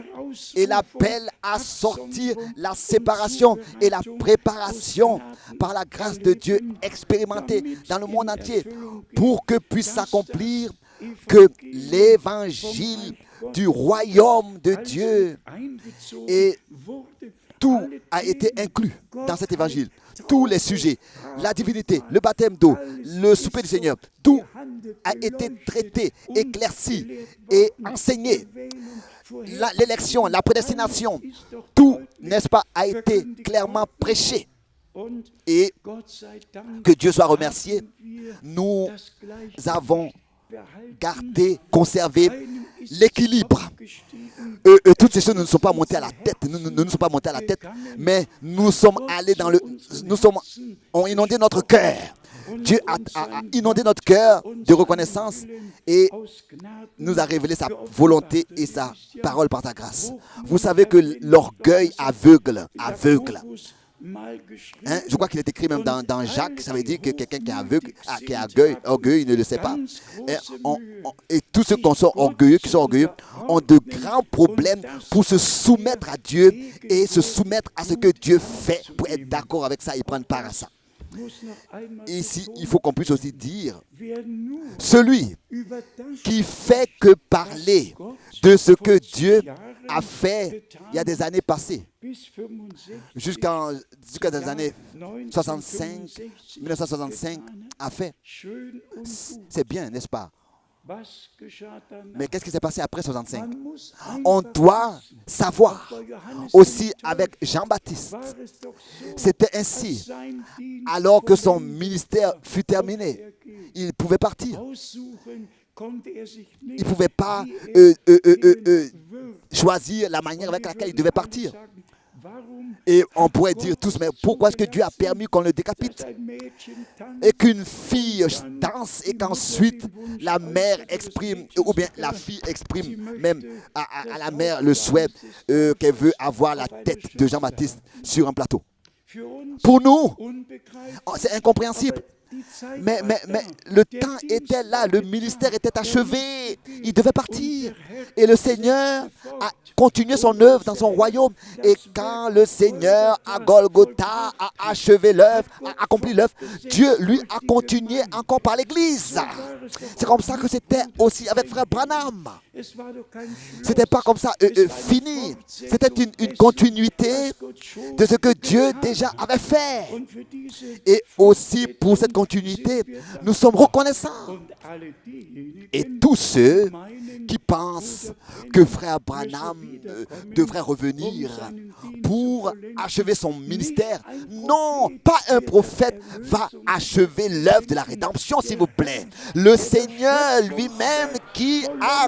S1: Et l'appel à sortir la séparation et la préparation par la grâce de Dieu expérimentée dans le monde entier pour que puisse s'accomplir que l'évangile du royaume de Dieu, et tout a été inclus dans cet évangile. Tous les sujets, la divinité, le baptême d'eau, le souper du Seigneur, tout a été traité, éclairci et enseigné. L'élection, la prédestination, tout, n'est-ce pas, a été clairement prêché. Et que Dieu soit remercié, nous avons gardé, conservé l'équilibre. Toutes ces choses ne nous sont pas montées à la tête, nous sommes pas montés à la tête, mais nous sommes allés ont inondé notre cœur. Dieu a inondé notre cœur de reconnaissance et nous a révélé sa volonté et sa parole par ta grâce. Vous savez que l'orgueil aveugle. Hein? Je crois qu'il est écrit même dans Jacques, ça veut dire que quelqu'un qui est aveugle, qui est orgueilleux, il ne le sait pas. Et tous ceux qui sont orgueilleux, ont de grands problèmes pour se soumettre à Dieu et se soumettre à ce que Dieu fait, pour être d'accord avec ça et prendre part à ça. Ici, il faut qu'on puisse aussi dire, celui qui fait que parler de ce que Dieu a fait il y a des années passées, jusqu'à les années 1965, a fait. C'est bien, n'est-ce pas? Mais qu'est-ce qui s'est passé après 65? On doit savoir. Aussi avec Jean-Baptiste, c'était ainsi. Alors que son ministère fut terminé, il pouvait partir. Il ne pouvait pas choisir la manière avec laquelle il devait partir. Et on pourrait dire tous, mais pourquoi est-ce que Dieu a permis qu'on le décapite? Et qu'une fille danse et qu'ensuite la mère exprime, ou bien la fille exprime même à la mère le souhait qu'elle veut avoir la tête de Jean-Baptiste sur un plateau. Pour nous, c'est incompréhensible. Mais le temps était là, le ministère était achevé, il devait partir. Et le Seigneur a continué son œuvre dans son royaume. Et quand le Seigneur à Golgotha a achevé l'œuvre, a accompli l'œuvre, Dieu lui a continué encore par l'Église. C'est comme ça que c'était aussi avec frère Branham. C'était pas comme ça fini. C'était une continuité de ce que Dieu déjà avait fait. Et aussi pour cette continuité, nous sommes reconnaissants. Et tous ceux qui pensent que frère Branham devrait revenir pour achever son ministère, non, pas un prophète va achever l'œuvre de la rédemption, s'il vous plaît. Le Seigneur lui-même qui a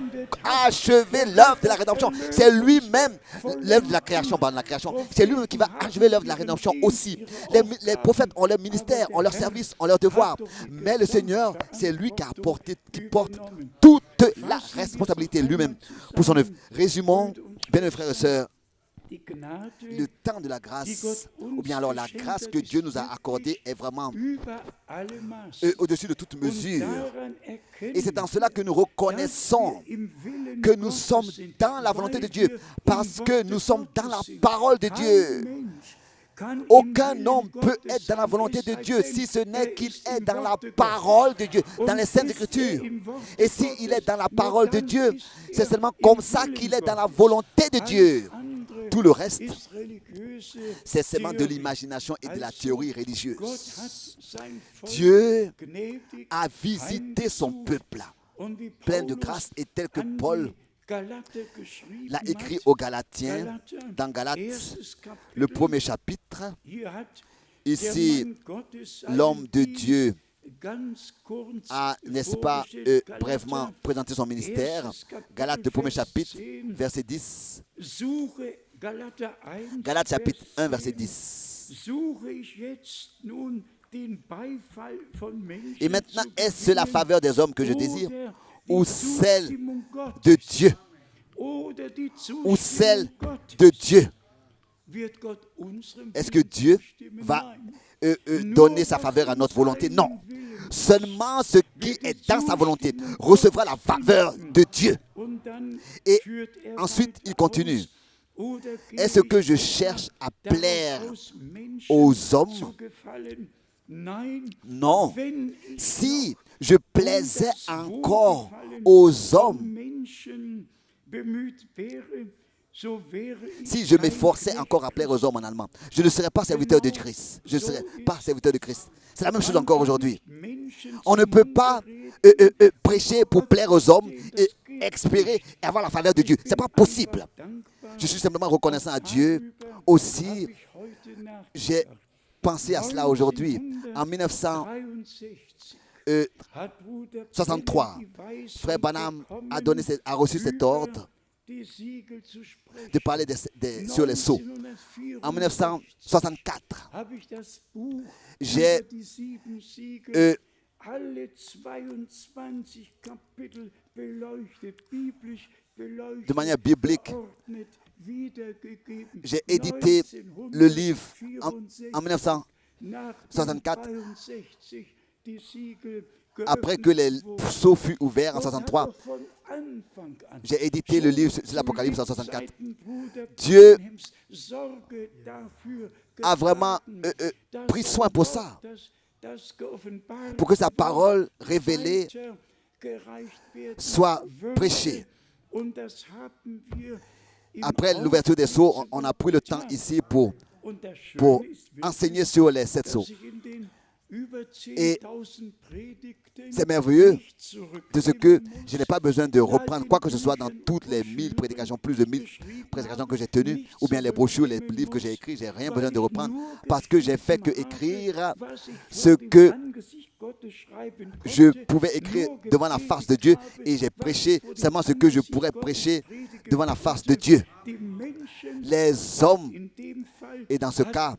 S1: achevé l'œuvre de la rédemption. C'est lui-même l'œuvre de la création, pardon, la création. C'est lui-même qui va achever l'œuvre de la rédemption aussi. Les prophètes ont leur ministère, ont leur service, ont leur devoir. Mais le Seigneur, c'est lui qui porte toute la responsabilité lui-même pour son œuvre. Résumons, bien frères et sœurs, le temps de la grâce, ou bien alors la grâce que Dieu nous a accordée est vraiment au-dessus de toute mesure. Et c'est en cela que nous reconnaissons que nous sommes dans la volonté de Dieu, parce que nous sommes dans la parole de Dieu. Aucun homme peut être dans la volonté de Dieu si ce n'est qu'il est dans la parole de Dieu, dans les Saintes Écritures. Et s'il est dans la parole de Dieu, c'est seulement comme ça qu'il est dans la volonté de Dieu. Tout le reste, c'est seulement de l'imagination et de la théorie religieuse. Dieu a visité son peuple plein de grâce, et tel que Paul l'a écrit aux Galatiens, dans Galates, le premier chapitre. Ici, l'homme de Dieu a, n'est-ce pas, brièvement présenté son ministère. Galates, le premier chapitre, verset 10. Galates, chapitre 1, verset 10. Et maintenant, est-ce la faveur des hommes que je désire, ou celle de Dieu? Ou celle de Dieu? Est-ce que Dieu va donner sa faveur à notre volonté? Non. Seulement ce qui est dans sa volonté recevra la faveur de Dieu. Et ensuite, il continue. Est-ce que je cherche à plaire aux hommes? Non. Si je plaisais encore aux hommes, si je m'efforçais encore à plaire aux hommes en allemand, je ne serais pas serviteur de Christ. Je ne serais pas serviteur de Christ. C'est la même chose encore aujourd'hui. On ne peut pas prêcher pour plaire aux hommes et espérer avoir la faveur de Dieu. Ce n'est pas possible. Je suis simplement reconnaissant à Dieu. Aussi, j'ai pensé à cela aujourd'hui. En 1963, frère Branham a reçu cet ordre de parler sur les sceaux. En 1964, j'ai de manière biblique, j'ai édité le livre en 1964, après que les sceaux furent ouverts en 1963. J'ai édité le livre sur l'Apocalypse en 1964. Dieu a vraiment pris soin pour ça, pour que sa parole révélée soit prêchée. Après l'ouverture des sceaux, on a pris le temps ici pour enseigner sur les 7 sceaux. Et c'est merveilleux de ce que je n'ai pas besoin de reprendre quoi que ce soit dans toutes les 1000 prédications, plus de 1000 prédications que j'ai tenues, ou bien les brochures, les livres que j'ai écrits. Je n'ai rien besoin de reprendre parce que j'ai fait que écrire ce que je pouvais écrire devant la face de Dieu, et j'ai prêché seulement ce que je pourrais prêcher devant la face de Dieu. Les hommes, et dans ce cas,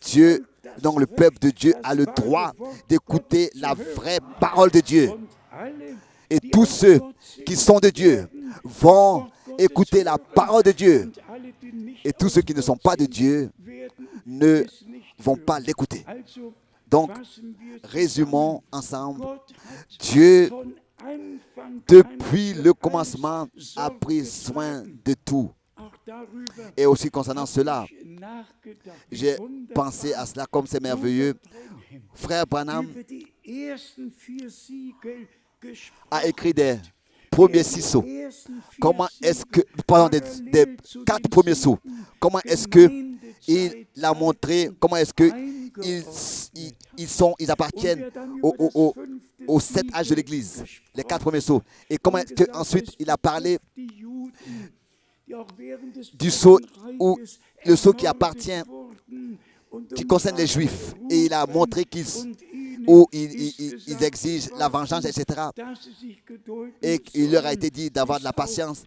S1: Dieu, donc le peuple de Dieu a le droit d'écouter la vraie parole de Dieu. Et tous ceux qui sont de Dieu vont écouter la parole de Dieu. Et tous ceux qui ne sont pas de Dieu ne vont pas l'écouter. Donc, résumons ensemble. Dieu, depuis le commencement, a pris soin de tout. Et aussi concernant cela, j'ai pensé à cela comme c'est merveilleux. Frère Branham a écrit des premiers 6 sceaux. Comment est-ce que, pardon, des 4 premiers sceaux, comment est-ce que il a montré, comment est-ce que ils appartiennent aux 7 âges de l'Église, les 4 premiers sceaux. Et comment est-ce qu'ensuite il a parlé du sceau, ou le sceau qui appartient, qui concerne les Juifs. Et il a montré qu'ils exigent la vengeance, etc. Et il leur a été dit d'avoir de la patience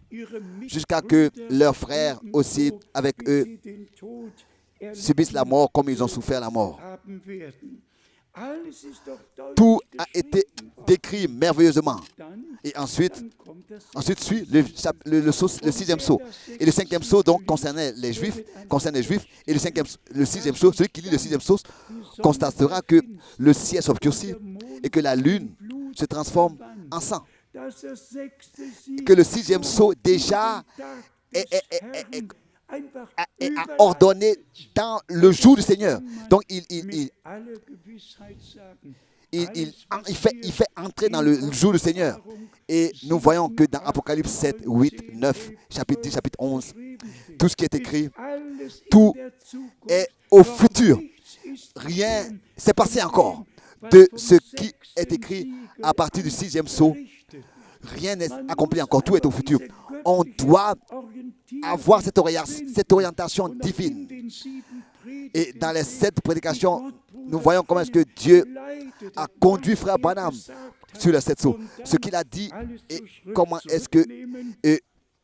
S1: jusqu'à que leurs frères aussi, avec eux, subissent la mort comme ils ont souffert la mort. Tout a été décrit merveilleusement. Et ensuite suit le 6e sceau. Et le 5e sceau donc concerne les Juifs. Et le 6e sceau, celui qui lit le 6e sceau constatera que le ciel s'obscurcit et que la lune se transforme en sang. Que le 6e sceau déjà a ordonné dans le jour du Seigneur. Donc il fait entrer dans le jour du Seigneur. Et nous voyons que dans Apocalypse 7, 8, 9, chapitre 10, chapitre 11, tout ce qui est écrit, tout est au futur. Rien s'est passé encore de ce qui est écrit à partir du 6e sceau. Rien n'est accompli encore, tout est au futur. On doit avoir cette orientation divine. Et dans les 7 prédications, nous voyons comment est-ce que Dieu a conduit Frère Branham sur les 7 sceaux. Ce qu'il a dit et comment est-ce que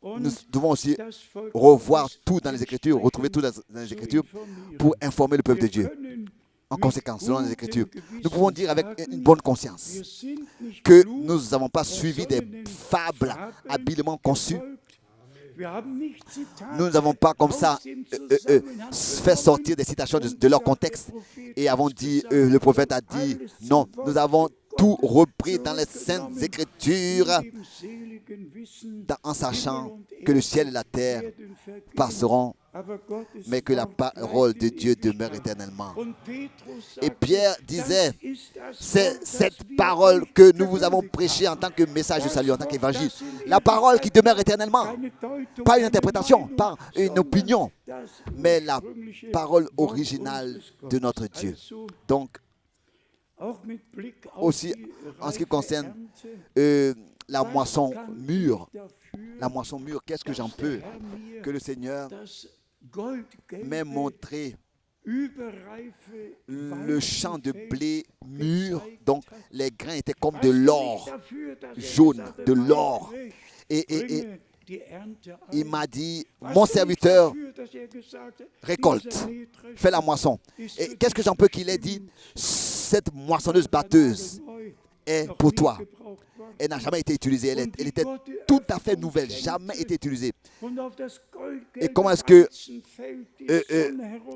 S1: nous devons aussi revoir tout dans les Écritures, retrouver tout dans les Écritures pour informer le peuple de Dieu. En conséquence, selon les Écritures, nous pouvons dire avec une bonne conscience que nous n'avons pas suivi des fables habilement conçues. Nous n'avons pas comme ça fait sortir des citations de leur contexte et avons dit, le prophète a dit, non, nous avons tout repris dans les Saintes Écritures en sachant que le ciel et la terre passeront, mais que la parole de Dieu demeure éternellement. Et Pierre disait, c'est cette parole que nous vous avons prêchée en tant que message de salut, en tant qu'évangile. La parole qui demeure éternellement. Pas une interprétation, pas une opinion, mais la parole originale de notre Dieu. Donc, aussi en ce qui concerne la moisson mûre, qu'est-ce que j'en peux que le Seigneur m'ait montré le champ de blé mûr, donc les grains étaient comme de l'or jaune, de l'or. Et il m'a dit, mon serviteur récolte, fait la moisson. Et qu'est-ce que j'en peux qu'il ait dit? Cette moissonneuse batteuse est pour toi. Elle n'a jamais été utilisée. Elle était tout à fait nouvelle, jamais été utilisée. Et comment est-ce que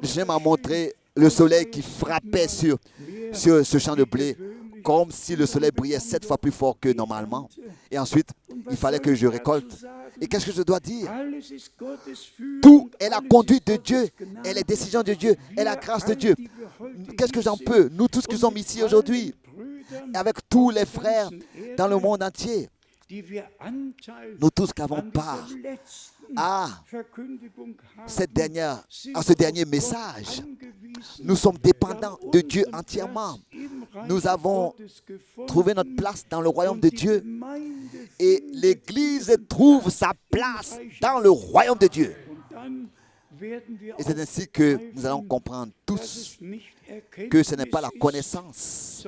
S1: je m'a montré le soleil qui frappait sur ce champ de blé, comme si le soleil brillait 7 fois plus fort que normalement. Et ensuite, il fallait que je récolte. Et qu'est-ce que je dois dire? Tout est la conduite de Dieu, et les décisions de Dieu, et la grâce de Dieu. Qu'est-ce que j'en peux? Nous tous qui sommes ici aujourd'hui, avec tous les frères dans le monde entier, nous tous qui avons part à ce dernier message, nous sommes dépendants de Dieu entièrement. Nous avons trouvé notre place dans le royaume de Dieu et l'Église trouve sa place dans le royaume de Dieu. Et c'est ainsi que nous allons comprendre tous que ce n'est pas la connaissance,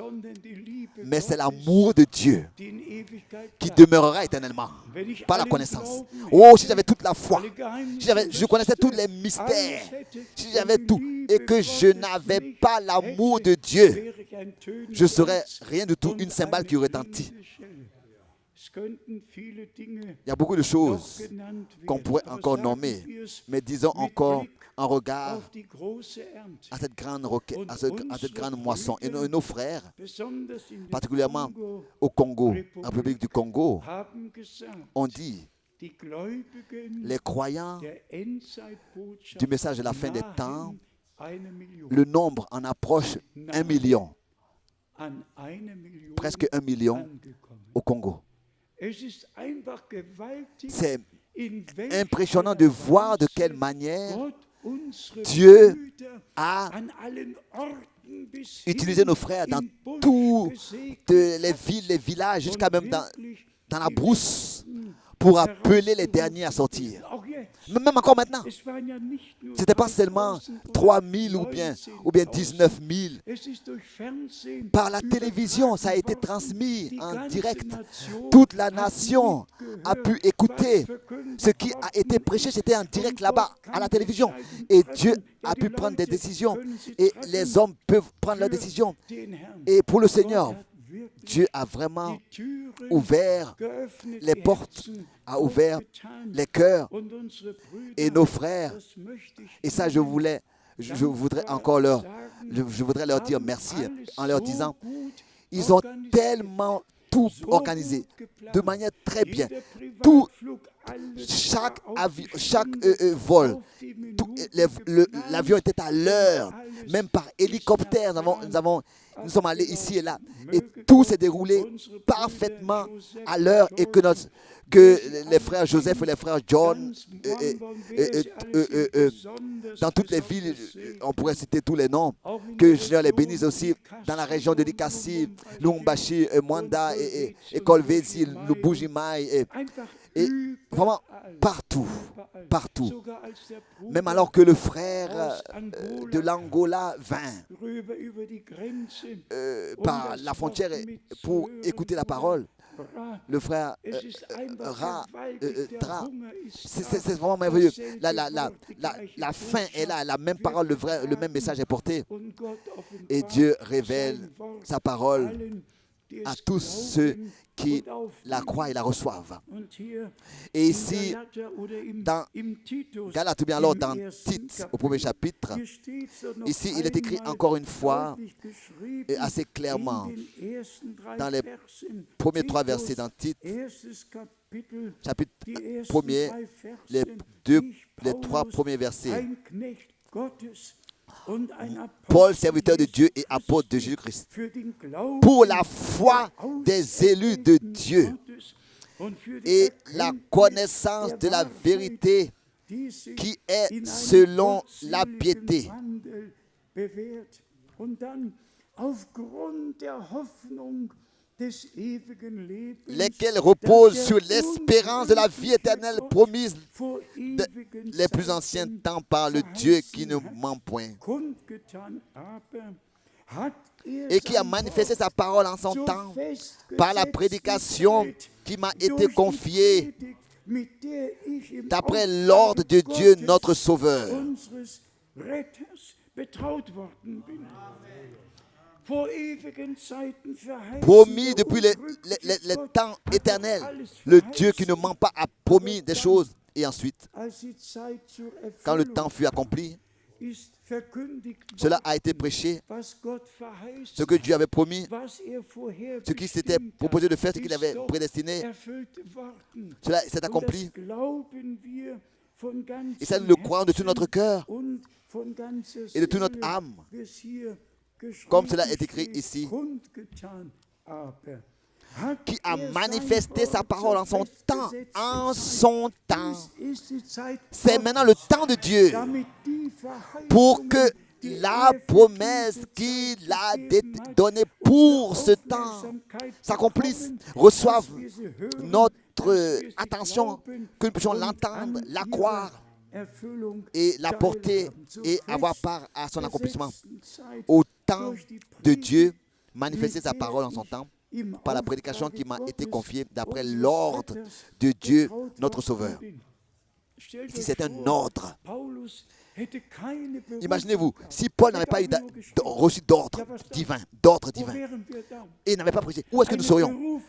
S1: mais c'est l'amour de Dieu qui demeurera éternellement, pas la connaissance. Oh, si j'avais toute la foi, si je connaissais tous les mystères, si j'avais tout, et que je n'avais pas l'amour de Dieu, je serais rien du tout, une cymbale qui retentit. Il y a beaucoup de choses qu'on pourrait encore nommer, mais disons encore en regard à cette grande, à cette grande moisson. Et nos frères, particulièrement au Congo, en République du Congo, ont dit, les croyants du message de la fin des temps, le nombre en approche 1 million, presque 1 million au Congo. C'est impressionnant de voir de quelle manière Dieu a utilisé nos frères dans toutes les villes, les villages, jusqu'à même dans la brousse, pour appeler les derniers à sortir. Même encore maintenant. Ce n'était pas seulement 3 000 ou bien 19 000. Par la télévision, ça a été transmis en direct. Toute la nation a pu écouter ce qui a été prêché. C'était en direct là-bas, à la télévision. Et Dieu a pu prendre des décisions. Et les hommes peuvent prendre leurs décisions. Et pour le Seigneur, Dieu a vraiment ouvert les portes, a ouvert les cœurs et nos frères. Et ça, je voudrais encore je voudrais leur dire merci en leur disant, ils ont tellement tout organisé de manière très bien. Tout, chaque vol, l'avion était à l'heure, même par hélicoptère. Nous sommes allés ici et là, et tout s'est déroulé parfaitement à l'heure, et que les frères Joseph et les frères John, dans toutes les villes, on pourrait citer tous les noms, que le Seigneur les bénisse aussi, dans la région de Likasi, Lubumbashi, Mwanda, et Kolwezi, Lubujimai, et vraiment partout. Même alors que le frère de l'Angola vint par la frontière pour écouter la parole, le frère Tra, c'est vraiment merveilleux. La fin est là, la même parole, le même message est porté. Et Dieu révèle sa parole à tous ceux qui la croient et la reçoivent. Et ici, dans Galates, ou bien alors dans Tite, au premier chapitre, ici il est écrit encore une fois, et assez clairement, dans les premiers 3 versets dans Tite, chapitre 1er, les 3 premiers versets. Paul, serviteur de Dieu et apôtre de Jésus-Christ, pour la foi des élus de Dieu et la connaissance de la vérité qui est selon la piété, lesquels reposent sur l'espérance de la vie éternelle promise les plus anciens temps par le Dieu qui ne ment point, et qui a manifesté sa parole en son temps par la prédication qui m'a été confiée d'après l'ordre de Dieu notre Sauveur. Promis depuis les temps éternels, le Dieu qui ne ment pas a promis des choses. Et ensuite, quand le temps fut accompli, cela a été prêché, ce que Dieu avait promis, ce qui s'était proposé de faire, ce qu'il avait prédestiné, cela s'est accompli. Et ça, nous le croyons de tout notre cœur et de toute notre âme, comme cela est écrit ici, qui a manifesté sa parole en son temps. En son temps. C'est maintenant le temps de Dieu pour que la promesse qu'il a donnée pour ce temps s'accomplisse, reçoive notre attention, que nous puissions l'entendre, la croire et la porter et avoir part à son accomplissement. Au temps de Dieu, manifester sa parole en son temps, par la prédication qui m'a été confiée d'après l'ordre de Dieu, notre Sauveur. si c'est un ordre. Imaginez-vous, si Paul n'avait pas reçu d'ordre divin, et n'avait pas prêché, où est-ce que nous serions?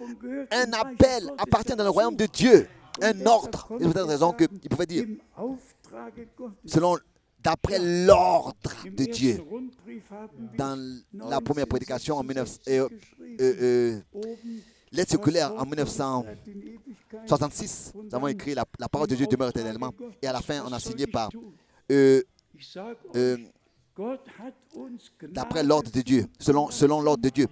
S1: Un appel appartient dans le royaume de Dieu, un ordre. Et c'est pour cette raison qu'il pouvait dire, d'après l'ordre de Dieu. Dans la première prédication en l'aide circulaire en 1966, nous avons écrit la parole de Dieu demeure éternellement. Et à la fin, on a signé par d'après l'ordre de Dieu, selon l'ordre de Dieu.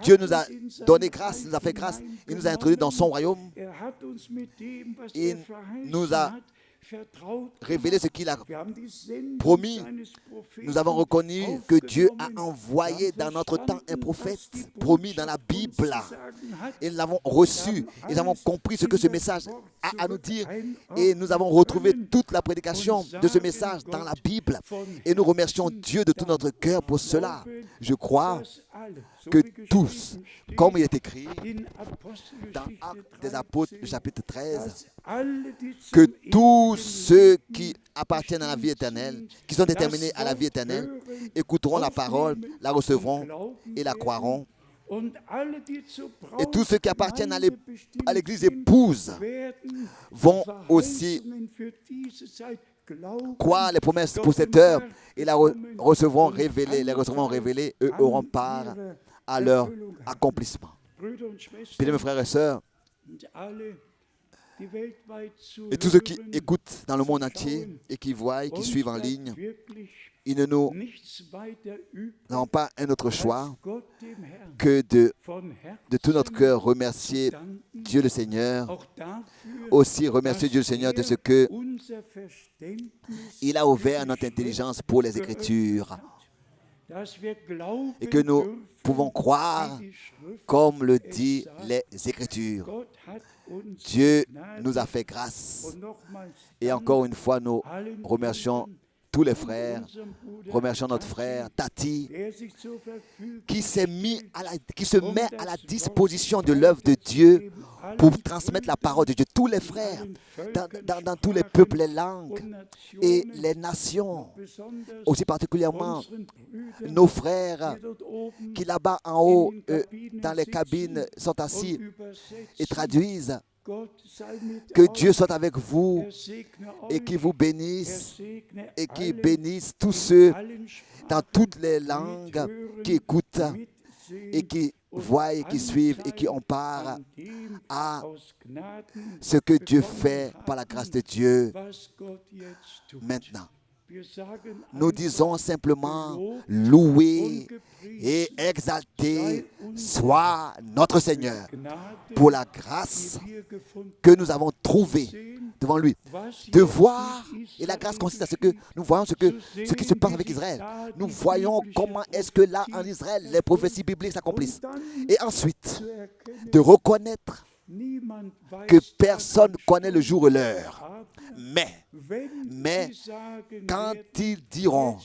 S1: Dieu nous a donné grâce, nous a fait grâce, il nous a introduits dans son royaume, il nous a révélé ce qu'il a promis. Nous avons reconnu que Dieu a envoyé dans notre temps un prophète promis dans la Bible. Et nous l'avons reçu. Et nous avons compris ce que ce message a à nous dire. Et nous avons retrouvé toute la prédication de ce message dans la Bible. Et nous remercions Dieu de tout notre cœur pour cela. Je crois que tous, comme il est écrit dans Actes des Apôtres, chapitre 13, que tous ceux qui appartiennent à la vie éternelle, qui sont déterminés à la vie éternelle, écouteront la parole, la recevront et la croiront. Et tous ceux qui appartiennent à l'Église épouse vont aussi croire les promesses pour cette heure et les recevront révélées, eux auront part à leur accomplissement. Bien, mes frères et sœurs, et tous ceux qui écoutent dans le monde entier et qui voient, qui suivent en ligne, ils n'avons pas un autre choix que de tout notre cœur remercier Dieu le Seigneur, aussi remercier Dieu le Seigneur de ce que il a ouvert notre intelligence pour les Écritures et que nous pouvons croire comme le dit les Écritures. Dieu nous a fait grâce. Et encore une fois, nous remercions tous les frères, remercions notre frère Tati, qui se met à la disposition de l'œuvre de Dieu pour transmettre la parole de Dieu. Tous les frères, dans tous les peuples, les langues et les nations, aussi particulièrement nos frères qui là-bas en haut, dans les cabines, sont assis et traduisent. Que Dieu soit avec vous et qu'il vous bénisse et qu'il bénisse tous ceux dans toutes les langues qui écoutent et qui voient et qui suivent et qui ont part à ce que Dieu fait par la grâce de Dieu maintenant. Nous disons simplement loué et exalté soit notre Seigneur pour la grâce que nous avons trouvée devant lui. De voir, et la grâce consiste à ce que nous voyons ce qui se passe avec Israël. Nous voyons comment est-ce que là en Israël les prophéties bibliques s'accomplissent. Et ensuite, de reconnaître que personne ne connaît le jour et l'heure. Mais quand ils diront,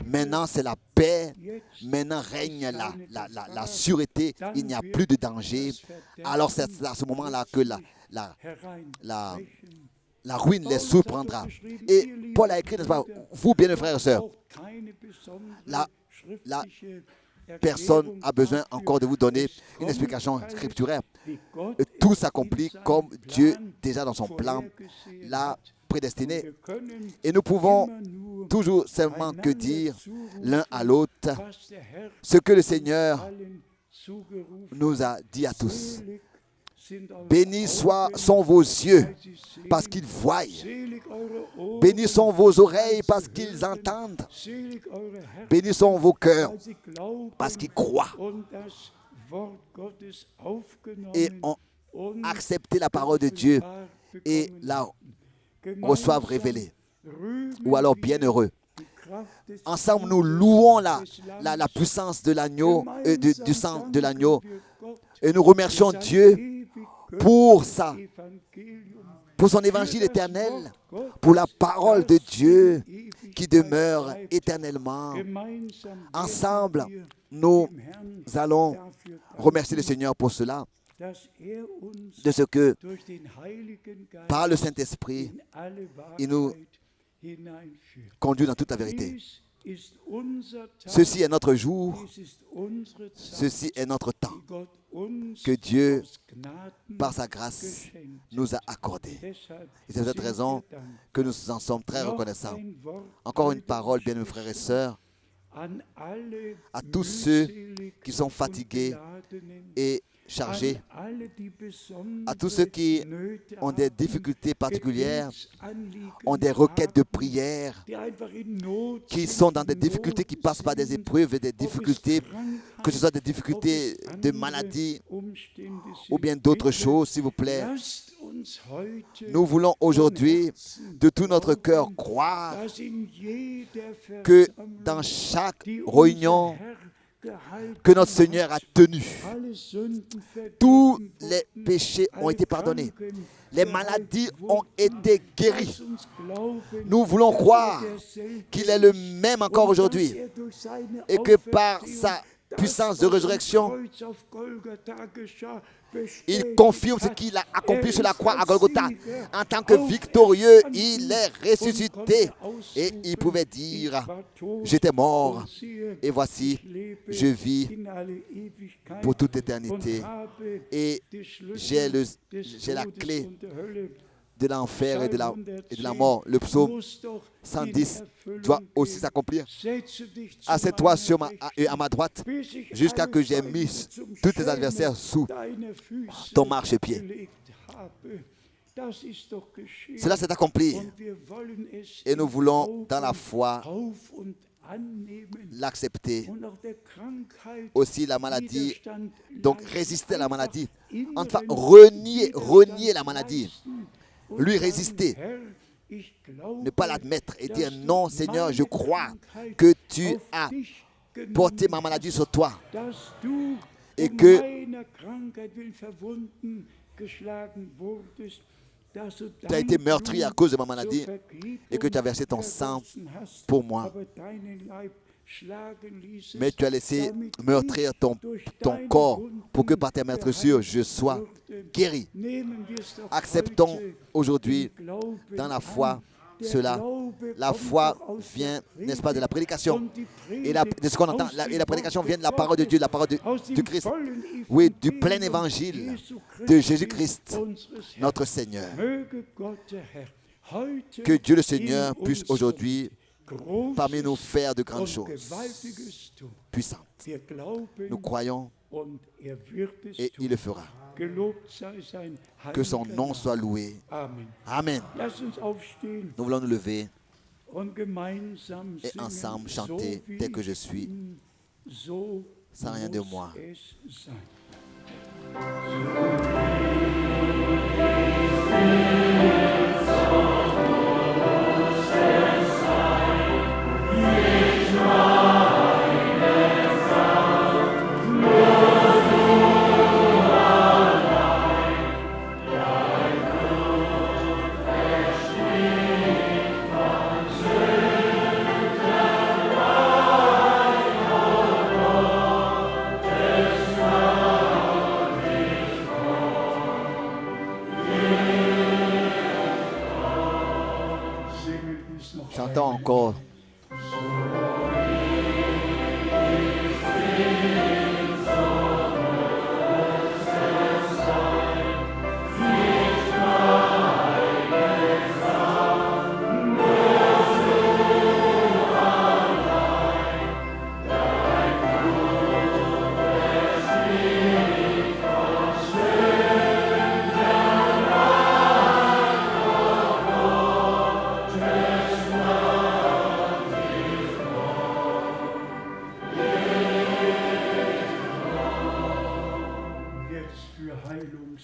S1: maintenant c'est la paix, maintenant règne la sûreté, il n'y a plus de danger, alors c'est à ce moment-là que la ruine les surprendra. Et Paul a écrit, n'est-ce pas, vous bien mes frères et sœurs, personne n'a besoin encore de vous donner une explication scripturaire. Tout s'accomplit comme Dieu, déjà dans son plan, l'a prédestiné. Et nous pouvons toujours seulement que dire l'un à l'autre ce que le Seigneur nous a dit à tous. Bénis sont vos yeux parce qu'ils voient. Bénis sont vos oreilles parce qu'ils entendent. Bénis sont vos cœurs parce qu'ils croient. Et ont accepté la parole de Dieu et la reçoivent révélée. Ou alors bienheureux. Ensemble, nous louons la puissance de l'agneau, du sang de l'agneau. Et nous remercions Dieu pour son évangile éternel, pour la parole de Dieu qui demeure éternellement. Ensemble, nous allons remercier le Seigneur pour cela. de ce que, par le Saint-Esprit, il nous conduit dans toute la vérité. Ceci est notre jour, ceci est notre temps, que Dieu, par sa grâce, nous a accordé. Et c'est pour cette raison que nous en sommes très reconnaissants. Encore une parole, bien mes frères et sœurs, à tous ceux qui sont fatigués et chargés, à tous ceux qui ont des difficultés particulières, ont des requêtes de prière, qui sont dans des difficultés, qui passent par des épreuves et des difficultés, que ce soit des difficultés de maladie ou bien d'autres choses, s'il vous plaît. Nous voulons aujourd'hui, de tout notre cœur, croire que dans chaque réunion que notre Seigneur a tenue, tous les péchés ont été pardonnés. Les maladies ont été guéries. Nous voulons croire qu'il est le même encore aujourd'hui et que par sa puissance de résurrection, il confirme ce qu'il a accompli sur la croix à Golgotha. En tant que victorieux, il est ressuscité. Et il pouvait dire, j'étais mort et voici, je vis pour toute éternité. Et j'ai la clé de l'enfer et de la mort. Le psaume 110 doit aussi s'accomplir. Assieds-toi à ma droite jusqu'à que j'ai mis tous tes adversaires sous ton marchepied. Cela s'est accompli et nous voulons dans la foi l'accepter. Aussi la maladie, donc résister à la maladie. Enfin, renier la maladie. Lui résister, ne pas l'admettre et dire non Seigneur, je crois que tu as porté ma maladie sur toi et que tu as été meurtri à cause de ma maladie et que tu as versé ton sang pour moi. Mais tu as laissé meurtrir ton corps pour que par tes meurtrissures je sois guéri. Acceptons aujourd'hui dans la foi cela. La foi vient, n'est-ce pas, de la prédication. Et de ce qu'on entend. Et la prédication vient de la parole de Dieu, de la parole du Christ. Oui, du plein évangile de Jésus-Christ, notre Seigneur. Que Dieu le Seigneur puisse aujourd'hui parmi nous faire de grandes choses puissantes. Nous croyons et il le fera. Que son nom soit loué. Amen. Nous voulons nous lever et ensemble chanter tel que je suis, sans rien de moi. Chantons encore.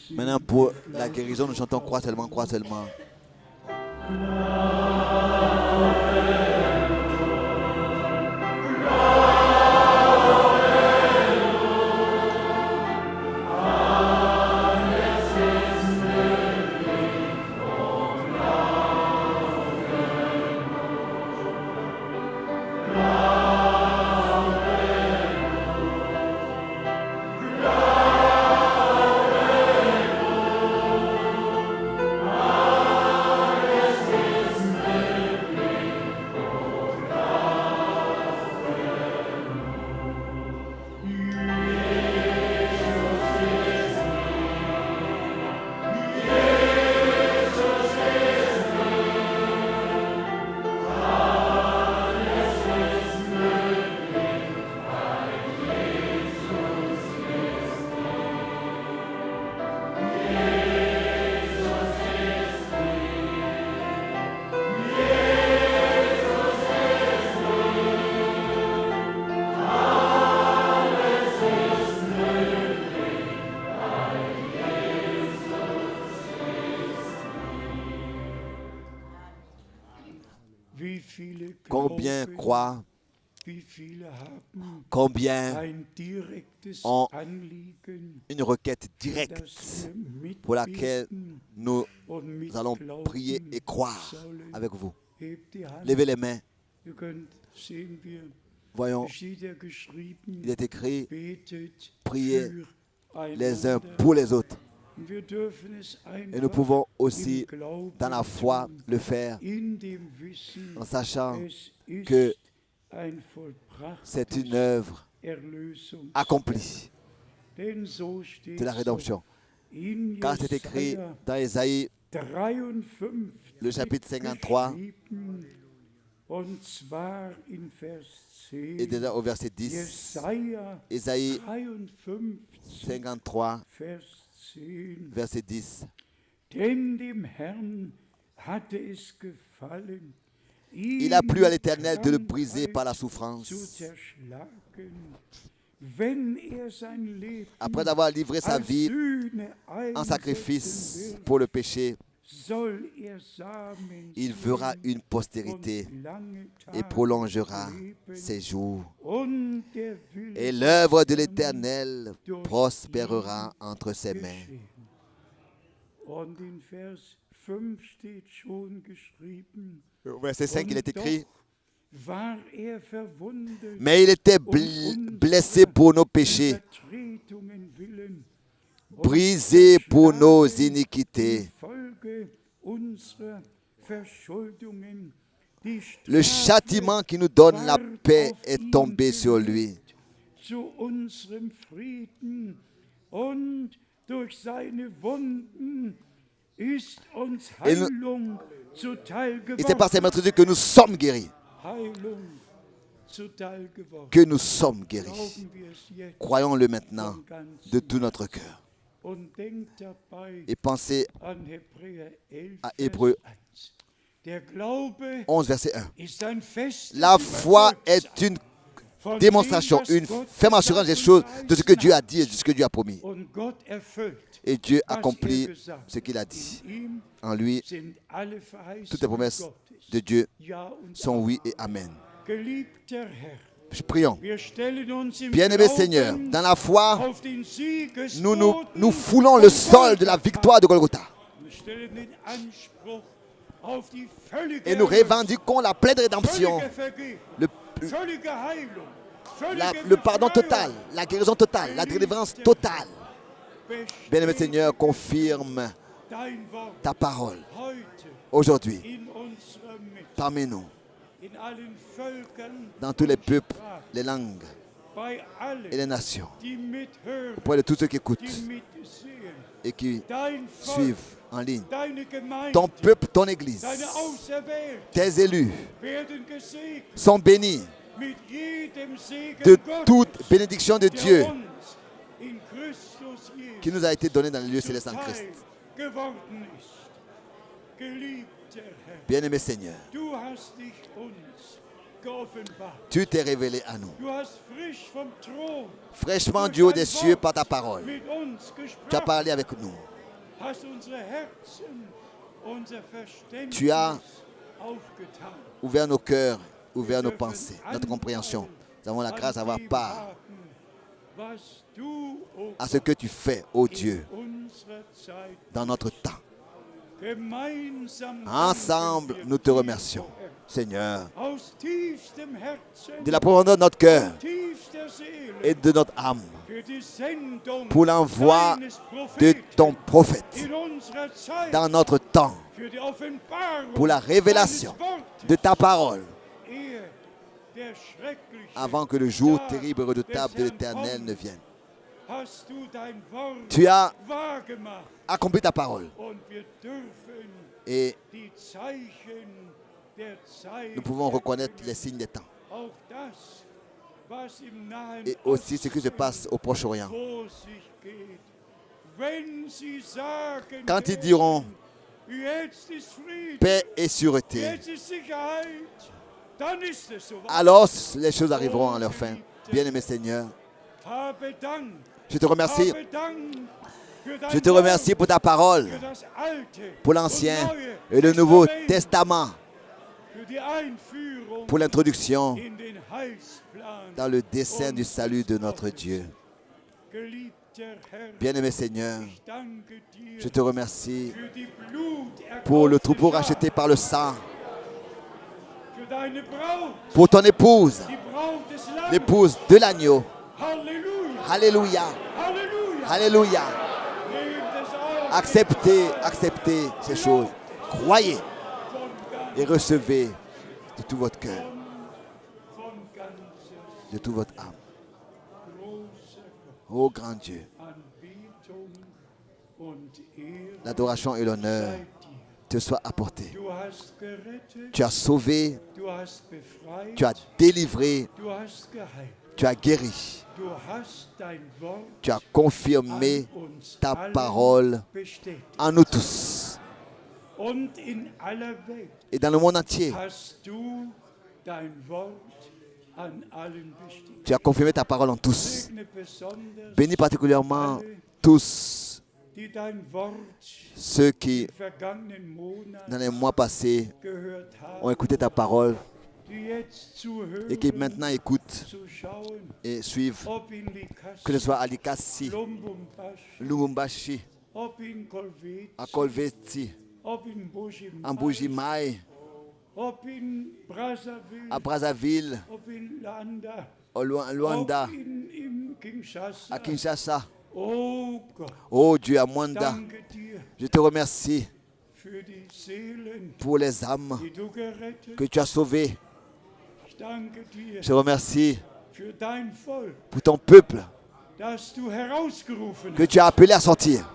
S1: Maintenant, pour la guérison, nous chantons croix seulement, croix seulement. Combien croient, combien ont une requête directe pour laquelle nous allons prier et croire avec vous. Levez les mains. Voyons, il est écrit, priez les uns pour les autres. Et nous pouvons aussi, dans la foi, le faire en sachant que c'est une œuvre accomplie de la rédemption. Car c'est écrit dans Ésaïe, le chapitre 53, et déjà au verset 10, Ésaïe 53, verset 10. Il a plu à l'Éternel de le briser par la souffrance. Après avoir livré sa vie en sacrifice pour le péché, il fera une postérité et prolongera ses jours. Et l'œuvre de l'Éternel prospérera entre ses mains. Au verset 5, il est écrit, mais il était blessé pour nos péchés, brisé pour nos iniquités. Le châtiment qui nous donne la paix est tombé sur lui. Et c'est par ses maîtrises que nous sommes guéris. Que nous sommes guéris. Croyons-le maintenant de tout notre cœur. Et pensez à Hébreux 11, verset 1. La foi est une démonstration, une ferme assurance des choses, de ce que Dieu a dit et de ce que Dieu a promis. Et Dieu accomplit ce qu'il a dit. En lui, toutes les promesses de Dieu sont oui et amen. Prions. Bien-aimé Seigneur, dans la foi, nous foulons le sol de la victoire de Golgotha. Et nous revendiquons la pleine rédemption, le pardon total, la guérison totale, la délivrance totale. Bien-aimé Seigneur, confirme ta parole aujourd'hui parmi nous, dans tous les peuples, les langues et les nations, auprès de tous ceux qui écoutent et qui suivent en ligne. Ton peuple, ton Église, tes élus sont bénis de toute bénédiction de Dieu qui nous a été donnée dans les lieux célestes en Christ. Bien-aimé Seigneur, tu t'es révélé à nous, fraîchement du haut des cieux par ta parole. Tu as parlé avec nous. Tu as ouvert nos cœurs, ouvert nos pensées, notre compréhension. Nous avons la grâce d'avoir part à ce que tu fais, ô Dieu, dans notre temps. Ensemble, nous te remercions, Seigneur, de la profondeur de notre cœur et de notre âme, pour l'envoi de ton prophète dans notre temps, pour la révélation de ta parole, avant que le jour terrible et redoutable de l'Éternel ne vienne. Tu as accompli ta parole. Et nous pouvons reconnaître les signes des temps. Et aussi ce qui se passe au Proche-Orient. Quand ils diront paix et sûreté, alors les choses arriveront à leur fin. Bien-aimé Seigneur, je te remercie. Je te remercie pour ta parole, pour l'Ancien et le Nouveau Testament. pour l'introduction dans le dessein du salut de notre Dieu. Bien-aimé Seigneur, je te remercie pour le troupeau racheté par le sang, pour ton épouse, l'épouse de l'agneau. Alléluia. Alléluia. Acceptez ces choses. Croyez et recevez de tout votre cœur, de toute votre âme. Ô grand Dieu, l'adoration et l'honneur te soient apportés. Tu as sauvé, tu as délivré, tu as guéri, tu as confirmé ta parole en nous tous. Et dans le monde entier, tu as confirmé ta parole en tous. Bénis particulièrement tous ceux qui, dans les mois passés, ont écouté ta parole et qui maintenant écoutent et suivent, que ce soit à Likasi, Lubumbashi, à Kolwezi, en Bujimaï, à Brazzaville, au Luanda, à Kinshasa. Oh Dieu, à Mwanda, je te remercie pour les âmes que tu as sauvées. Je te remercie pour ton peuple que tu as appelé à sortir.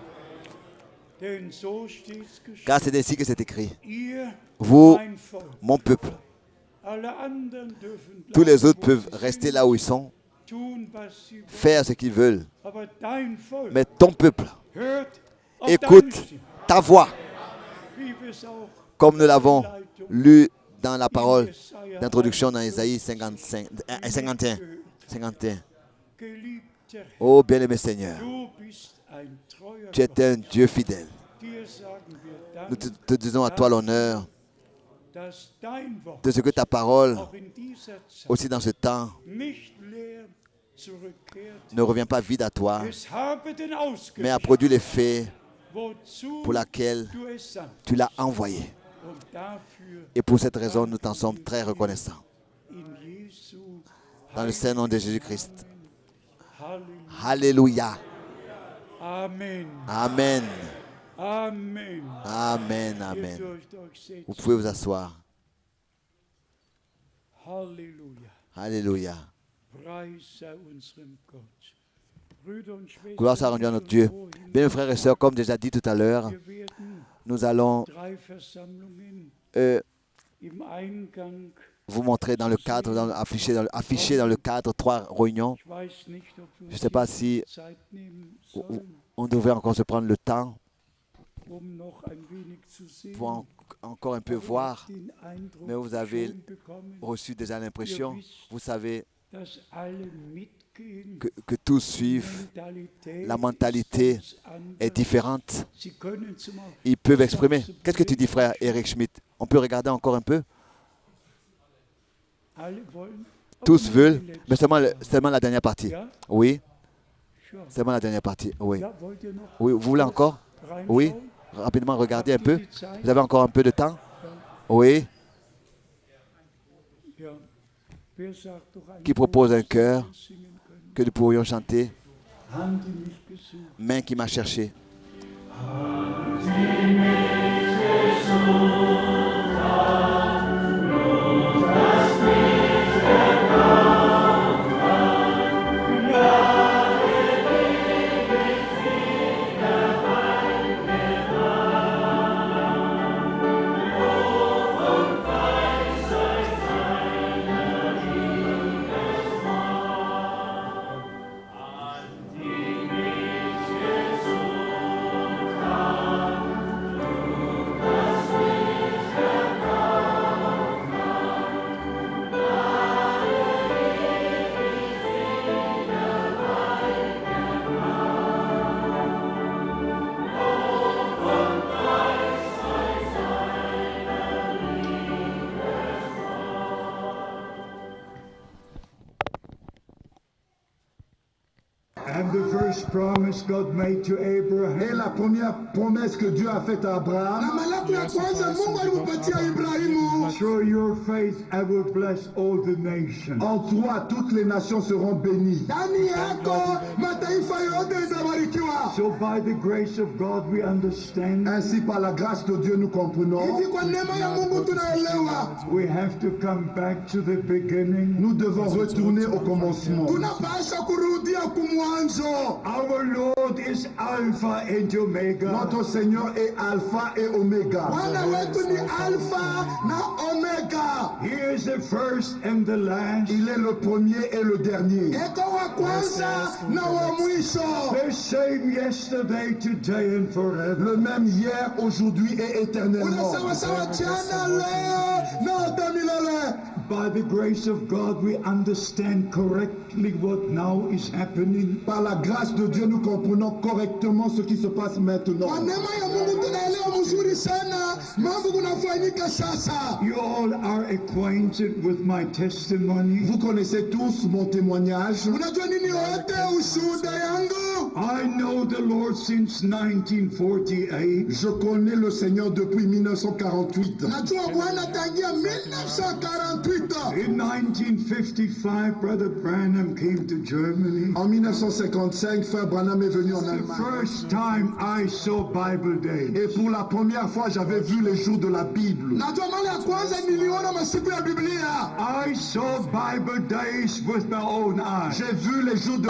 S1: Car c'est ainsi que c'est écrit. Vous, mon peuple, tous les autres peuvent rester là où ils sont, faire ce qu'ils veulent. Mais ton peuple, écoute ta voix, comme nous l'avons lu dans la parole d'introduction dans Ésaïe 51. Oh bien-aimé Seigneur, tu es un Dieu fidèle. Nous te disons à toi l'honneur de ce que ta parole, aussi dans ce temps, ne revient pas vide à toi, mais a produit l'effet pour laquelle tu l'as envoyé. Et pour cette raison, nous t'en sommes très reconnaissants. Dans le saint nom de Jésus-Christ. Alléluia. Amen. Amen. Amen. Amen. Vous pouvez vous asseoir. Alléluia. Gloire soit rendue à notre Dieu. Bien, frères et sœurs, comme déjà dit tout à l'heure, nous allons vous montrer dans le cadre, affiché dans le cadre 3 réunions. Je ne sais pas si on devrait encore se prendre le temps pour encore un peu voir, mais vous avez reçu déjà l'impression, vous savez, que tous suivent, la mentalité est différente. Ils peuvent exprimer. Qu'est-ce que tu dis, frère Eric Schmidt? On peut regarder encore un peu? Tous veulent, mais seulement la dernière partie. Oui. Seulement la dernière partie. Oui. Oui. Vous voulez encore? Oui. Rapidement, regardez un peu. Vous avez encore un peu de temps? Oui. Qui propose un chœur que nous pourrions chanter? Main qui m'a cherché.
S3: first promise God made to Abraham.
S4: Et la première promesse que Dieu a faite à Abraham,
S3: Through your faith, I will bless all the nations.
S4: en toi toutes les nations seront bénies.
S3: So by the grace of God, we understand
S4: Ainsi, par la grâce de Dieu, nous comprenons.
S3: we have to come back to the beginning.
S4: Nous devons retourner au commencement.
S3: Our Lord is Alpha and Omega.
S4: Notre Seigneur est Alpha et Oméga.
S3: He is the first and the last.
S4: Il est le premier et le dernier.
S3: The same yesterday, today, and forever.
S4: Le même hier, aujourd'hui et éternellement.
S3: By the grace of God, we understand correctly what now is happening.
S4: Par la grâce de Dieu, nous comprenons correctement ce qui se passe maintenant.
S3: You all are acquainted with my testimony.
S4: Vous connaissez tous mon témoignage.
S3: I know the Lord since 1948.
S4: Je connais le Seigneur depuis 1948.
S3: In 1955, Brother Branham came to Germany.
S4: En 1955, Frère Branham est venu en
S3: The
S4: Allemagne.
S3: first time I saw Bible Day.
S4: Et pour la première fois, j'avais vu les jours de la Bible.
S3: I saw Bible days with my own eyes.
S4: J'ai vu les jours de...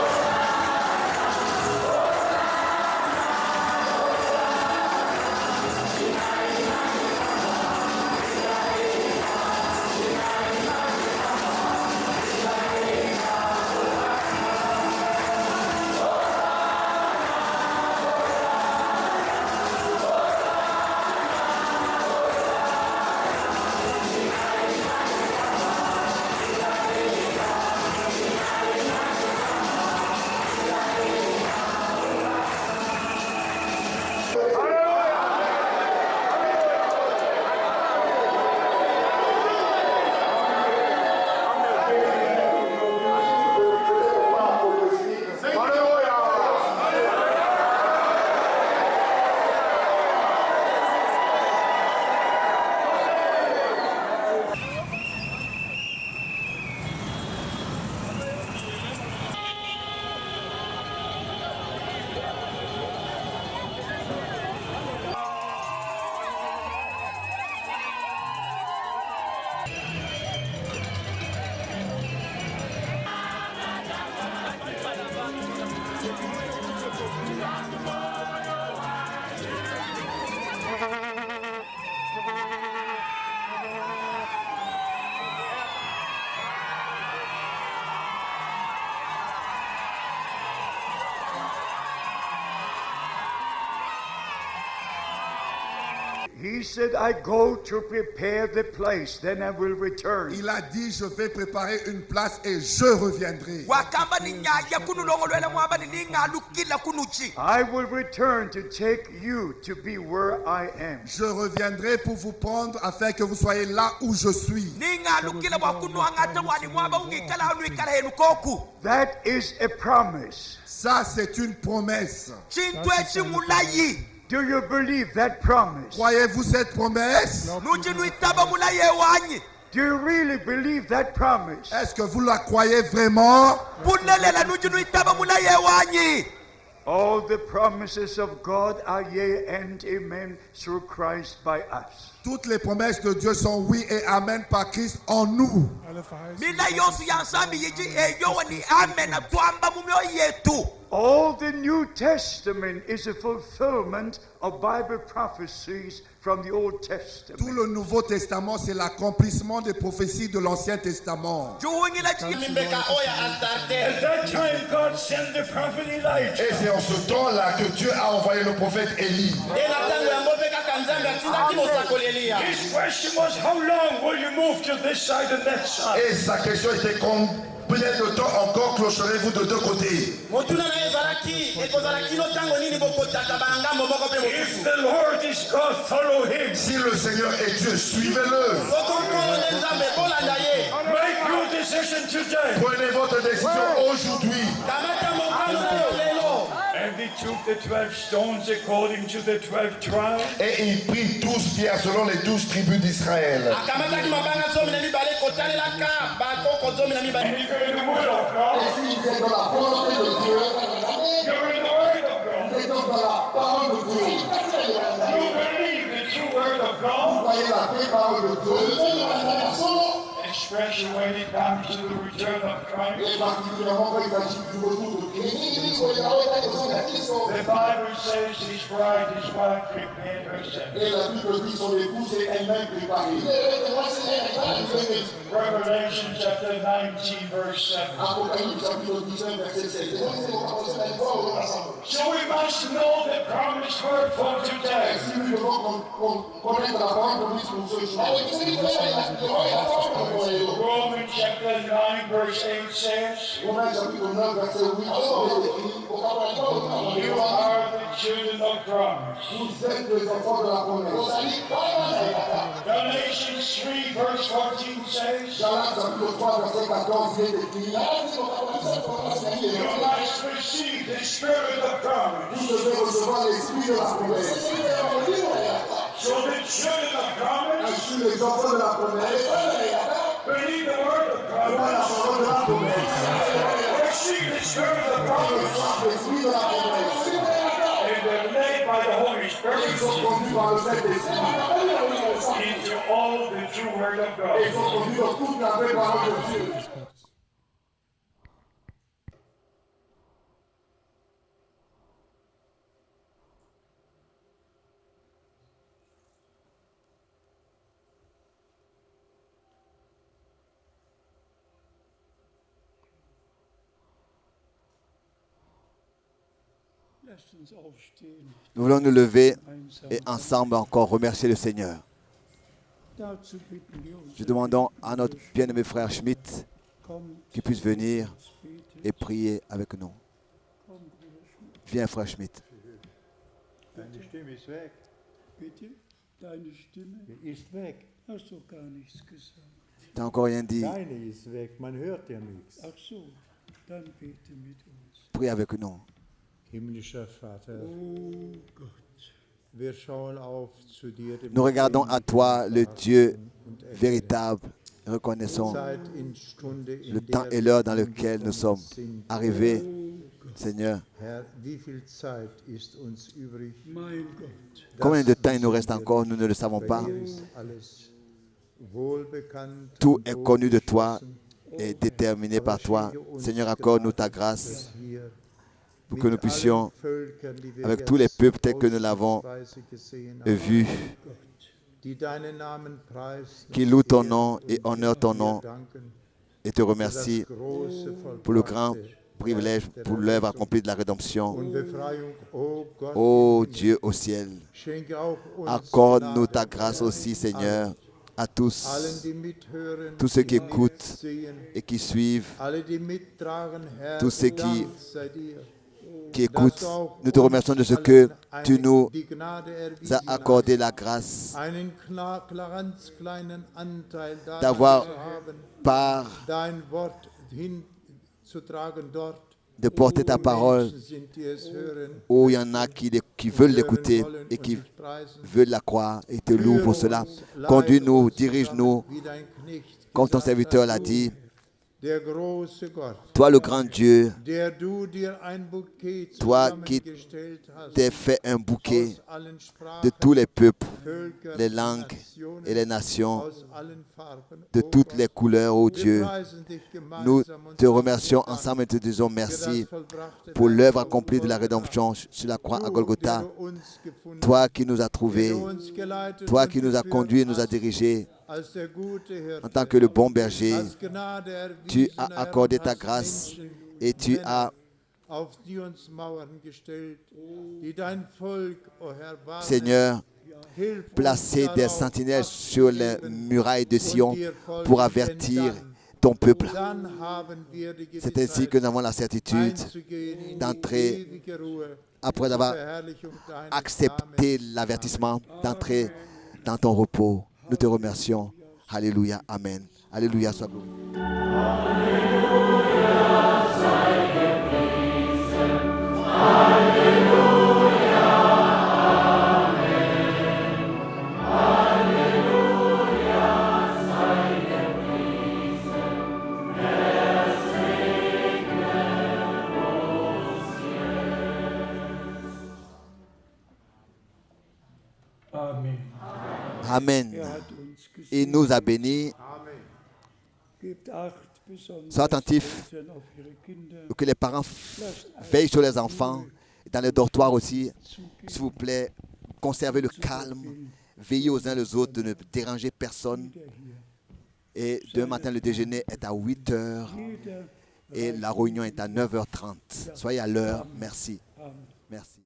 S3: He said, I go to prepare the place, then I will return.
S5: Il a dit, je vais préparer une place et je reviendrai.
S3: I will return to take you to be where I am.
S5: Je reviendrai pour vous prendre afin que vous soyez là où je suis.
S3: That is a promise.
S5: Ça, c'est une promesse.
S3: Do you believe that promise?
S5: Croyez-vous cette promesse?
S3: Do you really believe that promise?
S5: Est-ce que vous la croyez vraiment?
S3: All the promises of God are yea and amen through Christ by us.
S5: Toutes les promesses de Dieu sont oui et amen par Christ en nous.
S3: All the New Testament is a fulfillment of Bible prophecies from the Old Testament.
S5: Tout le Nouveau Testament, c'est l'accomplissement des prophéties de l'Ancien Testament.
S3: At that time, God sent the prophet Elijah.
S5: Et c'est en ce temps-là que Dieu a envoyé le prophète Élie.
S3: His question was, how long will you move to this side and that side?
S5: Et sa question était combien de temps encore clocherez-vous de deux côtés?
S3: If the Lord is God, follow him.
S5: Si le Seigneur est Dieu, suivez-le.
S3: Make your decision today.
S5: Prenez votre décision aujourd'hui.
S3: he took the 12 stones according to the 12 tribes.
S5: Et il prit 12 pierres selon les 12 tribus d'Israël.
S3: And he gave the word of God.
S5: Et s'il est dans la volonté de Dieu,
S3: You're in the word of God.
S5: il est dans la parole de Dieu.
S3: You believe the true word of God.
S5: Voyez la vraie parole de Dieu.
S3: Especially when it comes to the return of Christ.
S5: Et particulièrement quand il s'agit du retour de Christ.
S3: The Bible says his bride, his wife, prepared herself.
S5: Et la Bible dit son épouse est elle-même préparée.
S3: Revelation chapter 19, verse 7.
S5: Apocalypse chapitre 19, verset 7.
S3: So we must know the promised word for today.
S5: Si nous devons connaître la parole promise pour ce jour.
S3: Romans chapter 9, verse 8 says,
S5: Romains chapitre 9, verset 8,
S3: you are the children of promise.
S5: vous êtes les enfants de la promesse.
S3: Galatians 3, verse 14 says,
S5: Galates chapitre 3, verset 14, il est écrit,
S3: you must receive the spirit of promise.
S5: vous devez recevoir l'esprit de la promesse.
S3: So the children of promise
S5: Ainsi, les enfants de la promesse,
S3: believe the word of
S5: croient la
S3: promise.
S5: parole de la promesse.
S3: Receive the spirit of promise.
S5: Reçoivent l'esprit de la promesse.
S3: And they're led by the Holy
S5: Ils
S3: Spirit
S5: sont conduits par le Saint-Esprit.
S3: into all the true word of
S5: Et ils
S3: God.
S5: sont conduits dans toute la vraie parole de Dieu.
S1: Nous voulons nous lever et ensemble encore remercier le Seigneur. Nous demandons à notre bien-aimé frère Schmidt qu'il puisse venir et prier avec nous. Viens, frère Schmidt.
S6: Deine Stimme ist weg.
S2: Bitte, deine Stimme,
S6: Die ist weg.
S2: hast du gar nichts gesagt.
S1: Tu n'as encore rien dit.
S6: Deine ist weg. Man hört ja nichts.
S2: Ach so, dann bete mit uns.
S1: Prie avec nous.
S6: Himmlischer Vater,
S2: Oh Gott,
S6: wir schauen auf zu dir, dem
S1: Nous regardons à toi, le Dieu
S6: und erkennen
S1: véritable, et reconnaissons
S6: Zeit in Stunde, in
S1: le
S6: der
S1: temps et
S6: wir
S1: l'heure dans lequel nous sommes
S6: sind.
S1: arrivés. Seigneur,
S6: Herr, wie viel Zeit ist uns übrig?
S2: mein Gott,
S1: combien de temps il nous reste encore, nous ne le savons pas.
S6: Bei dir ist alles wohlbekannt
S1: Tout
S6: und
S1: est connu de toi
S6: wohlgeschlossen.
S1: et déterminé par toi. Seigneur, accorde-nous ta grâce
S6: Hier
S1: pour que nous
S6: mit
S1: puissions,
S6: allen Völkern, die wir
S1: avec tous les
S6: jetzt
S1: peuples tels que nous l'avons
S6: ausnahmsweise gesehen haben,
S1: vu,
S6: die deinen Namen preisen
S1: qui
S6: und
S1: loue ton
S6: ehren
S1: nom et
S6: und
S1: honore ton
S6: dir
S1: nom
S6: danken
S1: et te
S6: für
S1: remercie
S6: das große
S1: pour le grand
S6: vollbrachte
S1: privilège,
S6: Werk der
S1: pour l'œuvre
S6: Erlösung
S1: accomplie de la rédemption.
S6: und Befreiung. Oh Gott,
S1: Ô
S6: im Himmel,
S1: Dieu au ciel,
S6: schenke auch uns
S1: accorde-nous ta
S6: Gnade
S1: grâce aussi, Seigneur, à tous,
S6: allen, die mithören,
S1: tous ceux qui
S6: die
S1: écoutent
S6: mitsehen,
S1: et qui suivent,
S6: alle, die mittragen, Herr,
S1: tous ceux qui-
S6: Dank sei dir,
S1: qui
S6: dass
S1: écoutent.
S6: du auch
S1: Nous te
S6: uns
S1: remercions de ce
S6: allen
S1: que tu
S6: eine-
S1: nous
S6: die Gnade
S1: as
S6: erwiesen
S1: accordé
S6: hast,
S1: la grâce
S6: einen ganz kleinen Anteil daran
S1: D'avoir-
S6: zu haben,
S1: par
S6: dein Wort hinzutragen dort,
S1: de porter ta
S6: wo
S1: parole
S6: Menschen sind, die es hören,
S1: où il y en a qui veulent
S6: hören
S1: l'écouter
S6: wollen
S1: et
S6: und
S1: qui
S6: dich preisen.
S1: veulent la croire et te louent
S6: Führe
S1: pour cela.
S6: uns, leite
S1: Conduis-nous,
S6: uns
S1: dirige-nous,
S6: zusammen, wie dein Knecht
S1: comme ton
S6: gesagt
S1: serviteur
S6: hat,
S1: l'a
S6: du,
S1: dit.
S6: der große Gott,
S1: Toi, le grand Dieu,
S6: der du dir ein Bouquet
S1: Toi qui
S6: zusammengestellt hast,
S1: t'es fait un bouquet
S6: aus allen Sprachen,
S1: de tous les peuples,
S6: Völkern,
S1: les langues
S6: Nationen,
S1: et les nations,
S6: aus allen Farben,
S1: de
S6: oh
S1: toutes
S6: Gott.
S1: les couleurs, ô
S6: Wir
S1: Dieu.
S6: preisen dich gemeinsam
S1: Nous
S6: und
S1: te
S6: sagen
S1: remercions
S6: dir Dank
S1: ensemble et te disons
S6: für
S1: merci
S6: das vollbrachte
S1: pour
S6: Werk
S1: l'œuvre
S6: auf
S1: accomplie de la
S6: Golgatha.
S1: rédemption sur la croix à
S6: Du,
S1: Golgotha.
S6: der du uns gefunden
S1: Toi qui nous as
S6: der
S1: trouvés,
S6: du uns geleitet
S1: toi
S6: und
S1: qui nous as
S6: geführt
S1: conduits et nous as
S6: hast,
S1: dirigés
S6: als der gute Hirte,
S1: en tant que le bon berger.
S6: hast Gnade
S1: Tu
S6: erwiesen,
S1: as
S6: Herr,
S1: accordé
S6: und
S1: ta
S6: hast
S1: grâce
S6: Menschen
S1: et tu
S6: Männer
S1: as,
S6: auf die uns Mauern gestellt, die dein Volk, o Herr, warnen.
S1: Seigneur,
S6: Hilf uns
S1: placé des
S6: darauf,
S1: sentinelles
S6: Acht
S1: sur
S6: zu
S1: les
S6: geben
S1: murailles de
S6: und
S1: Sion
S6: dir folgen,
S1: pour
S6: denn
S1: avertir
S6: dann-
S1: ton peuple.
S6: dann haben wir die
S1: C'est ainsi
S6: Gewissheit,
S1: que nous avons la certitude
S6: einzugehen in die
S1: d'entrer,
S6: ewige Ruhe,
S1: après
S6: zur
S1: avoir
S6: Verherrlichung deines
S1: accepté
S6: Namens.
S1: l'avertissement, d'entrer dans ton repos. Nous te remercions. Alléluia. Amen. Alléluia. Sois glorifié.
S7: Alléluia.
S1: Amen.
S6: Er hat uns
S1: Il
S6: gesegnet.
S1: nous a bénis.
S6: Gebt acht, besonders
S1: Soyez attentifs.
S6: Eltern auf ihre Kinder.
S1: Que les parents veillent sur les enfants. Dans les dortoirs aussi, s'il vous plaît, conservez le calme. Veillez aux uns les autres de ne déranger personne. Et demain matin, le déjeuner est à 8 heures et la réunion est à 9h30. Soyez à l'heure. Merci. Merci.